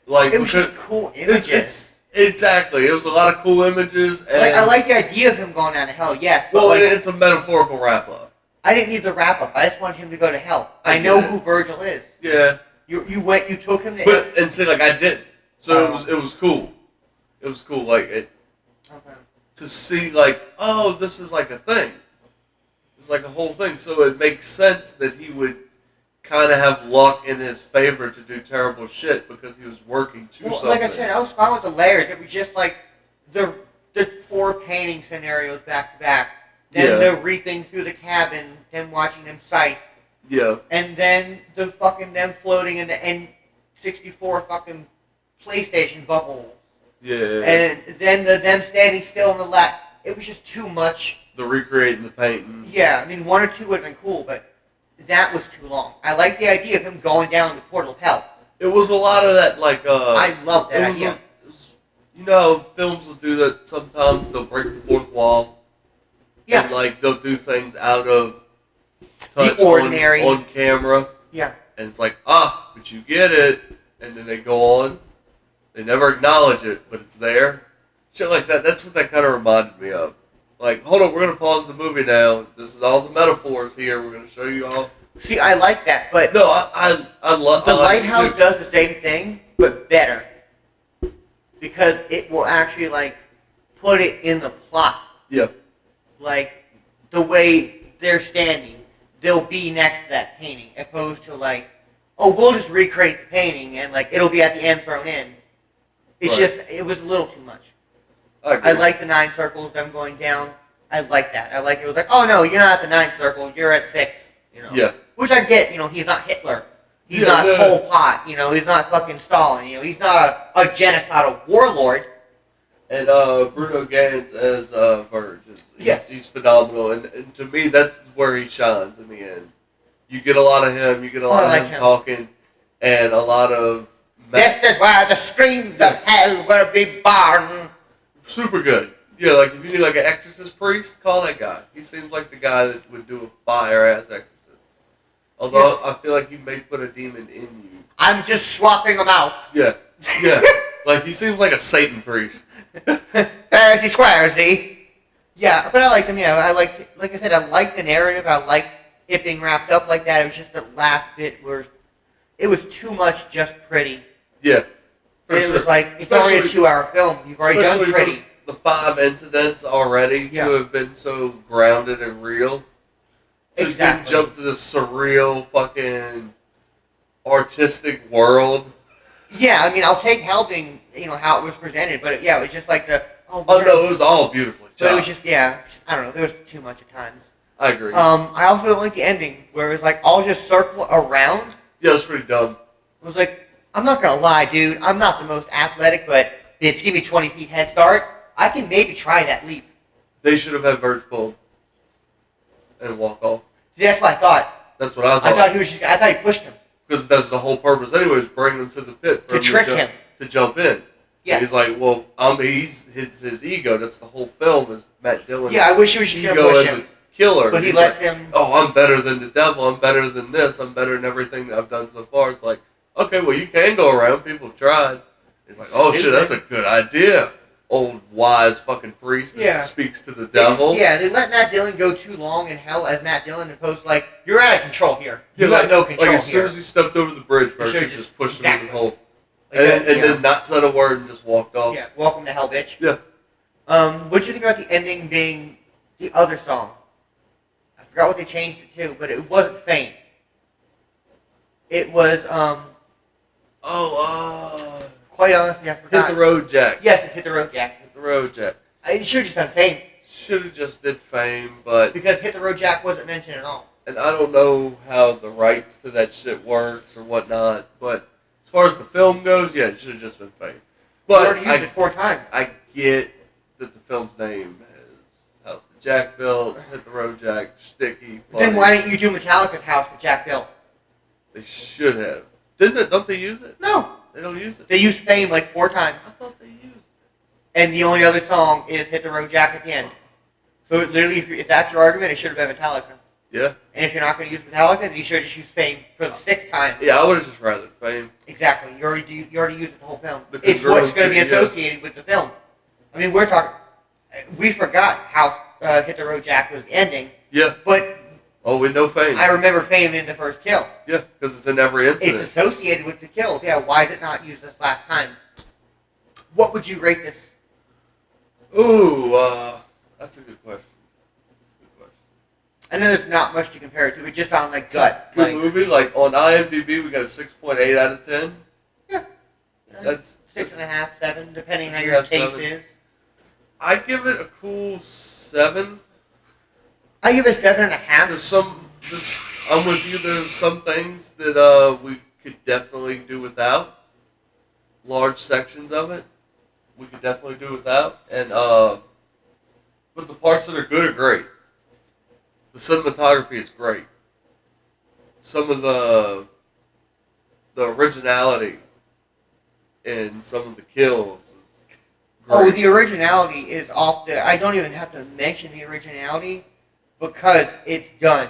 Like, It was because just cool images. exactly. It was a lot of cool images. And, Like, I like the idea of him going down to hell, yes. But well, like, it's a metaphorical wrap-up. I didn't need the wrap-up. I just wanted him to go to hell. I I know get it. who Virgil is. Yeah. You took him to But, and see, like, I didn't. So Oh. it was cool. It was cool, like, Okay. to see, like, oh, this is like a thing. It's like a whole thing. So it makes sense that he would kind of have luck in his favor to do terrible shit because he was working to Well, something. like I said, I was fine with the layers. It was just like the 4 painting scenarios back to back. Then Yeah. the reaping through the cabin, then watching them sight, Yeah. and then the fucking them floating in the N64 fucking PlayStation bubbles, Yeah. and then them standing still in the lap. It was just too much. The recreating the painting. Yeah, I mean 1 or 2 would have been cool, but that was too long. I like the idea of him going down the portal of hell. It was a lot of that, like, I love that it was idea. it was- you know, films will do that sometimes. They'll break the fourth wall. Yeah. And, like, they'll do things out of touch ordinary. on camera. Yeah. And it's like, but you get it. And then they go on. They never acknowledge it, but it's there. Shit like that. That's what that kind of reminded me of. Like, hold on, we're going to pause the movie now. This is all the metaphors here. We're going to show you all. See, I like that, but No, I love the I like it lighthouse too. does the same thing, but better. Because it will actually, like, put it in the plot. Yeah. Like, the way they're standing, they'll be next to that painting, opposed to, like, oh, we'll just recreate the painting, and, like, it'll be at the end thrown in. It's Right. just, it was a little too much. I agree. I like the 9 circles, them going down. I like that. I like it was like, oh, no, you're not at the 9th circle, you're at 6. You know? Yeah. Which I get, you know, he's not Hitler. He's Yeah, not yeah. Pol Pot, you know, he's not fucking Stalin, you know, he's not a genocidal warlord. And Bruno Gantz as Verge. Yes. He's phenomenal. And to me, that's where he shines in the end. You get a lot of him, you get a lot of him talking, and a lot of... This is where the screams of hell will be born. Super good. Yeah, like if you need like an exorcist priest, call that guy. He seems like the guy that would do a fire-ass exorcist. Although I feel like he may put a demon in you. I'm just swapping them out. Yeah. Like he seems like a Satan priest. Pharisee Squaresy. Yeah, but I liked him. Yeah, like I said, I liked the narrative. I liked it being wrapped up like that. It was just the last bit where it was too much just pretty. Yeah. It was like, it's already a 2-hour film. You've already done pretty. The 5 incidents already to have been so grounded and real. To then jump to the surreal fucking artistic world. Yeah, I mean, I'll take helping, how it was presented, but yeah, it was just like no, it was all beautifully shot. But it was just, I don't know, there was too much at times. I agree. I also don't like the ending, where it was like, I'll just circle around. Yeah, it was pretty dumb. It was like, I'm not gonna lie, dude, I'm not the most athletic, but it's give me 20 feet head start. I can maybe try that leap. They should have had Verge pulled and walk off. See, that's what I thought. That's what I thought. I thought he pushed him. Because that's the whole purpose anyways, bring him to the pit. For To trick him. To jump in. Yeah. He's like, well, he's his ego. That's the whole film is Matt Dillon's Yeah, I wish he was just going to ego push as him. a killer. But he lets him... Oh, I'm better than the devil. I'm better than this. I'm better than everything that I've done so far. It's like, okay, well, you can go around. People have tried. He's like, oh, shit, that's a good idea. Old wise fucking priest that speaks to the devil. They let Matt Dillon go too long in hell as Matt Dillon opposed to like, you're out of control here. You have no control Like as soon as he stepped over the bridge, Mercy just pushed him in the hole. And then not said a word and just walked off. Yeah, welcome to hell, bitch. Yeah. What do you think about the ending being the other song? I forgot what they changed it to, but it wasn't Fame. It was, quite honestly, I forgot. Hit the Road Jack. Yes, it's Hit the Road Jack. Hit the Road Jack. I should have just done Fame. Should have just did Fame, but... Because Hit the Road Jack wasn't mentioned at all. And I don't know how the rights to that shit works or whatnot, but as far as the film goes, yeah, it should have just been Fame. But you already used it 4 times. I get that the film's name is House that Jack Built, Hit the Road Jack, Sticky, funny. Then why didn't you do Metallica's House that Jack built? They should have. Don't they use it? No. They don't use it? They used Fame like 4 times. I thought they used it. And the only other song is Hit the Road Jack at the end. So literally, if that's your argument, it should have been Metallica. Yeah. And if you're not going to use Metallica, then you should just use Fame for the 6th time. Yeah, I would have just rather Fame. Exactly. You already used it the whole film. It's what's going to be associated with the film. I mean, we forgot how Hit the Road Jack was the ending. Yeah. But... Oh, we know Fame. I remember Fame in the first kill. Yeah, because it's in every incident. It's associated with the kills. Yeah, why is it not used this last time? What would you rate this? Ooh, that's a good question. I know there's not much to compare it to, but just on like gut. Good movie. Like on IMDb, we got a 6.8 out of 10. Yeah. That's 6.5, 7, depending how your taste 7. is. I give it a cool 7. I give it 7.5. I'm with you. There's some things that we could definitely do without. Large sections of it, we could definitely do without. And but the parts that are good are great. The cinematography is great. Some of the originality in some of the kills is great. Oh, the originality is off there. I don't even have to mention the originality because it's done.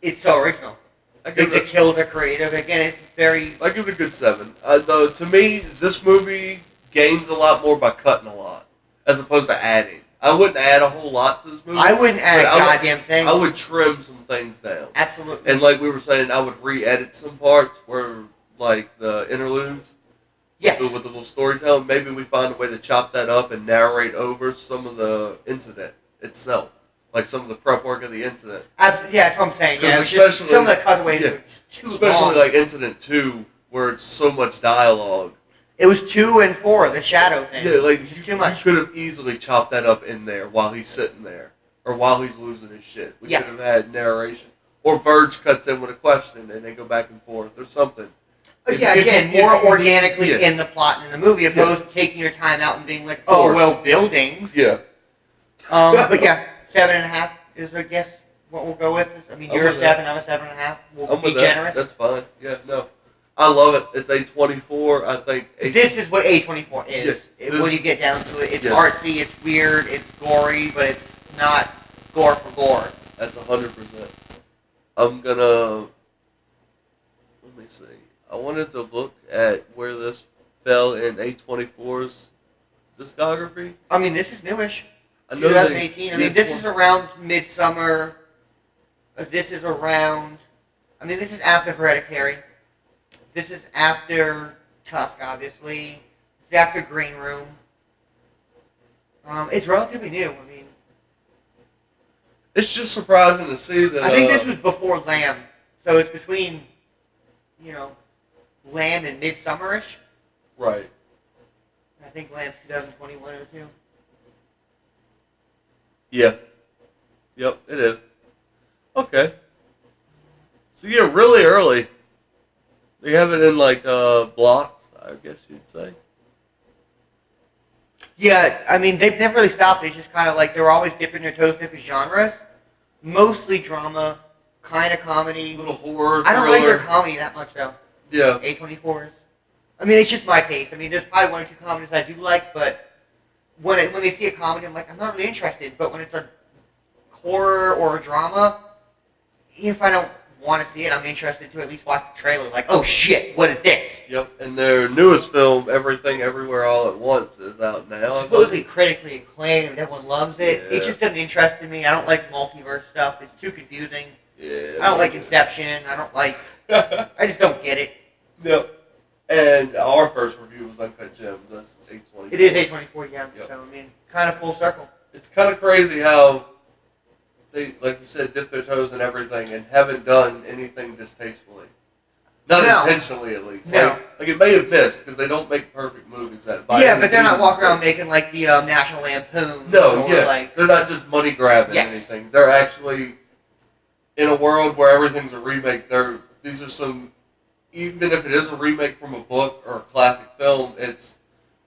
It's so original. The kills are creative. Again, it's very... I give it a good 7. Though, to me, this movie gains a lot more by cutting a lot, as opposed to adding. I wouldn't add a whole lot to this movie. I wouldn't add a goddamn thing. I would trim some things down. Absolutely. And like we were saying, I would re-edit some parts where, like, the interludes. Yes. With the little storytelling. Maybe we find a way to chop that up and narrate over some of the incident itself. Like some of the prep work of the incident. Absolutely, yeah, that's what I'm saying. Yeah, especially, some of the cutaways were just too especially long. like Incident 2, where it's so much dialogue. It was 2 and 4, the shadow thing. Yeah, like just too much. You could have easily chopped that up in there while he's sitting there, or while he's losing his shit. We could have had narration, or Verge cuts in with a question and they go back and forth, or something. Yeah, again, more organically in the plot and in the movie, opposed to taking your time out and being like, oh, Forced. well, buildings. Yeah. But yeah, 7.5 is, I guess, what we'll go with. I mean, I'm you're a with that. 7, I'm a 7.5. We'll I'm be with that. generous. That's fine. Yeah, no. I love it. It's A24. I think This is what A24 is. Yeah, When you get down to it, it's yes. artsy, it's weird, it's gory, but it's not gore for gore. That's 100%. I'm gonna. Let me see. I wanted to look at where this fell in A24's discography. I mean, this is newish. I know 2018. I mean, this is tw- around Midsummer. This is around. I mean, this is after Hereditary. This is after Tusk, obviously. It's after Green Room. It's relatively new. I mean, It's just surprising to see that. I think this was before Lamb, so it's between, Lamb and Midsummerish. right. I think Lamb's 2021 or 2. Yeah. Yep, it is. Okay. So yeah, really early. They have it in like blocks, I guess you'd say. Yeah, I mean, they've never really stopped. It's just kind of like they're always dipping their toes in different genres. Mostly drama, kind of comedy. A little horror. I don't like their thriller. comedy that much, though. Yeah. A24's. I mean, it's just my taste. I mean, there's probably 1 or 2 comedies I do like, but when they see a comedy, I'm like, I'm not really interested. But when it's a horror or a drama, even if I don't want to see it, I'm interested to at least watch the trailer. Like, oh shit, what is this? Yep. And their newest film, Everything Everywhere All at Once, is out now. Supposedly critically acclaimed, everyone loves it. Yeah. It just doesn't interest me. I don't like multiverse stuff. It's too confusing. Yeah. I don't like Inception. I don't like. I just don't get it. Yep. And our first review was Uncut Gems. That's A24. It is A24, yeah. Yep. So I mean, kind of full circle. It's kind of crazy how they, like you said, dip their toes in everything and haven't done anything distastefully. Not No. intentionally, at least. No. Like it may have missed because they don't make perfect movies. Yeah, but they're not walking around making like the National Lampoon. No, or yeah. like They're not just money grabbing Yes. anything. They're actually in a world where everything's a remake. These are some, even if it is a remake from a book or a classic film, it's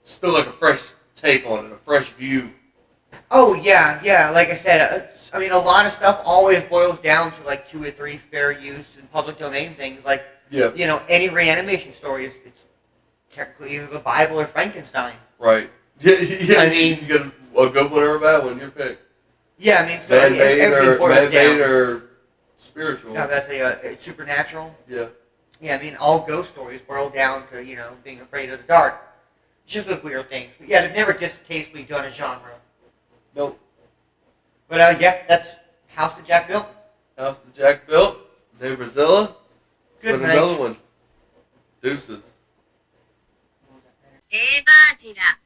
still like a fresh take on it, a fresh view. Oh yeah. Like I said, I mean, a lot of stuff always boils down to like 2 or 3 fair use and public domain things. Like Yeah. any reanimation story it's technically either the Bible or Frankenstein. Right. Yeah. I mean- you get a good one or a bad one. Your pick. Yeah, I mean, so everything boils down. or spiritual. No, that's it's supernatural. Yeah. Yeah, I mean, all ghost stories boil down to being afraid of the dark. It's just those weird things. But yeah, they've never distastefully done a genre. Nope. But yeah, that's House that Jack built. House that Jack built. Neighborzilla. Good Put night. another one. Deuces. エーバージラ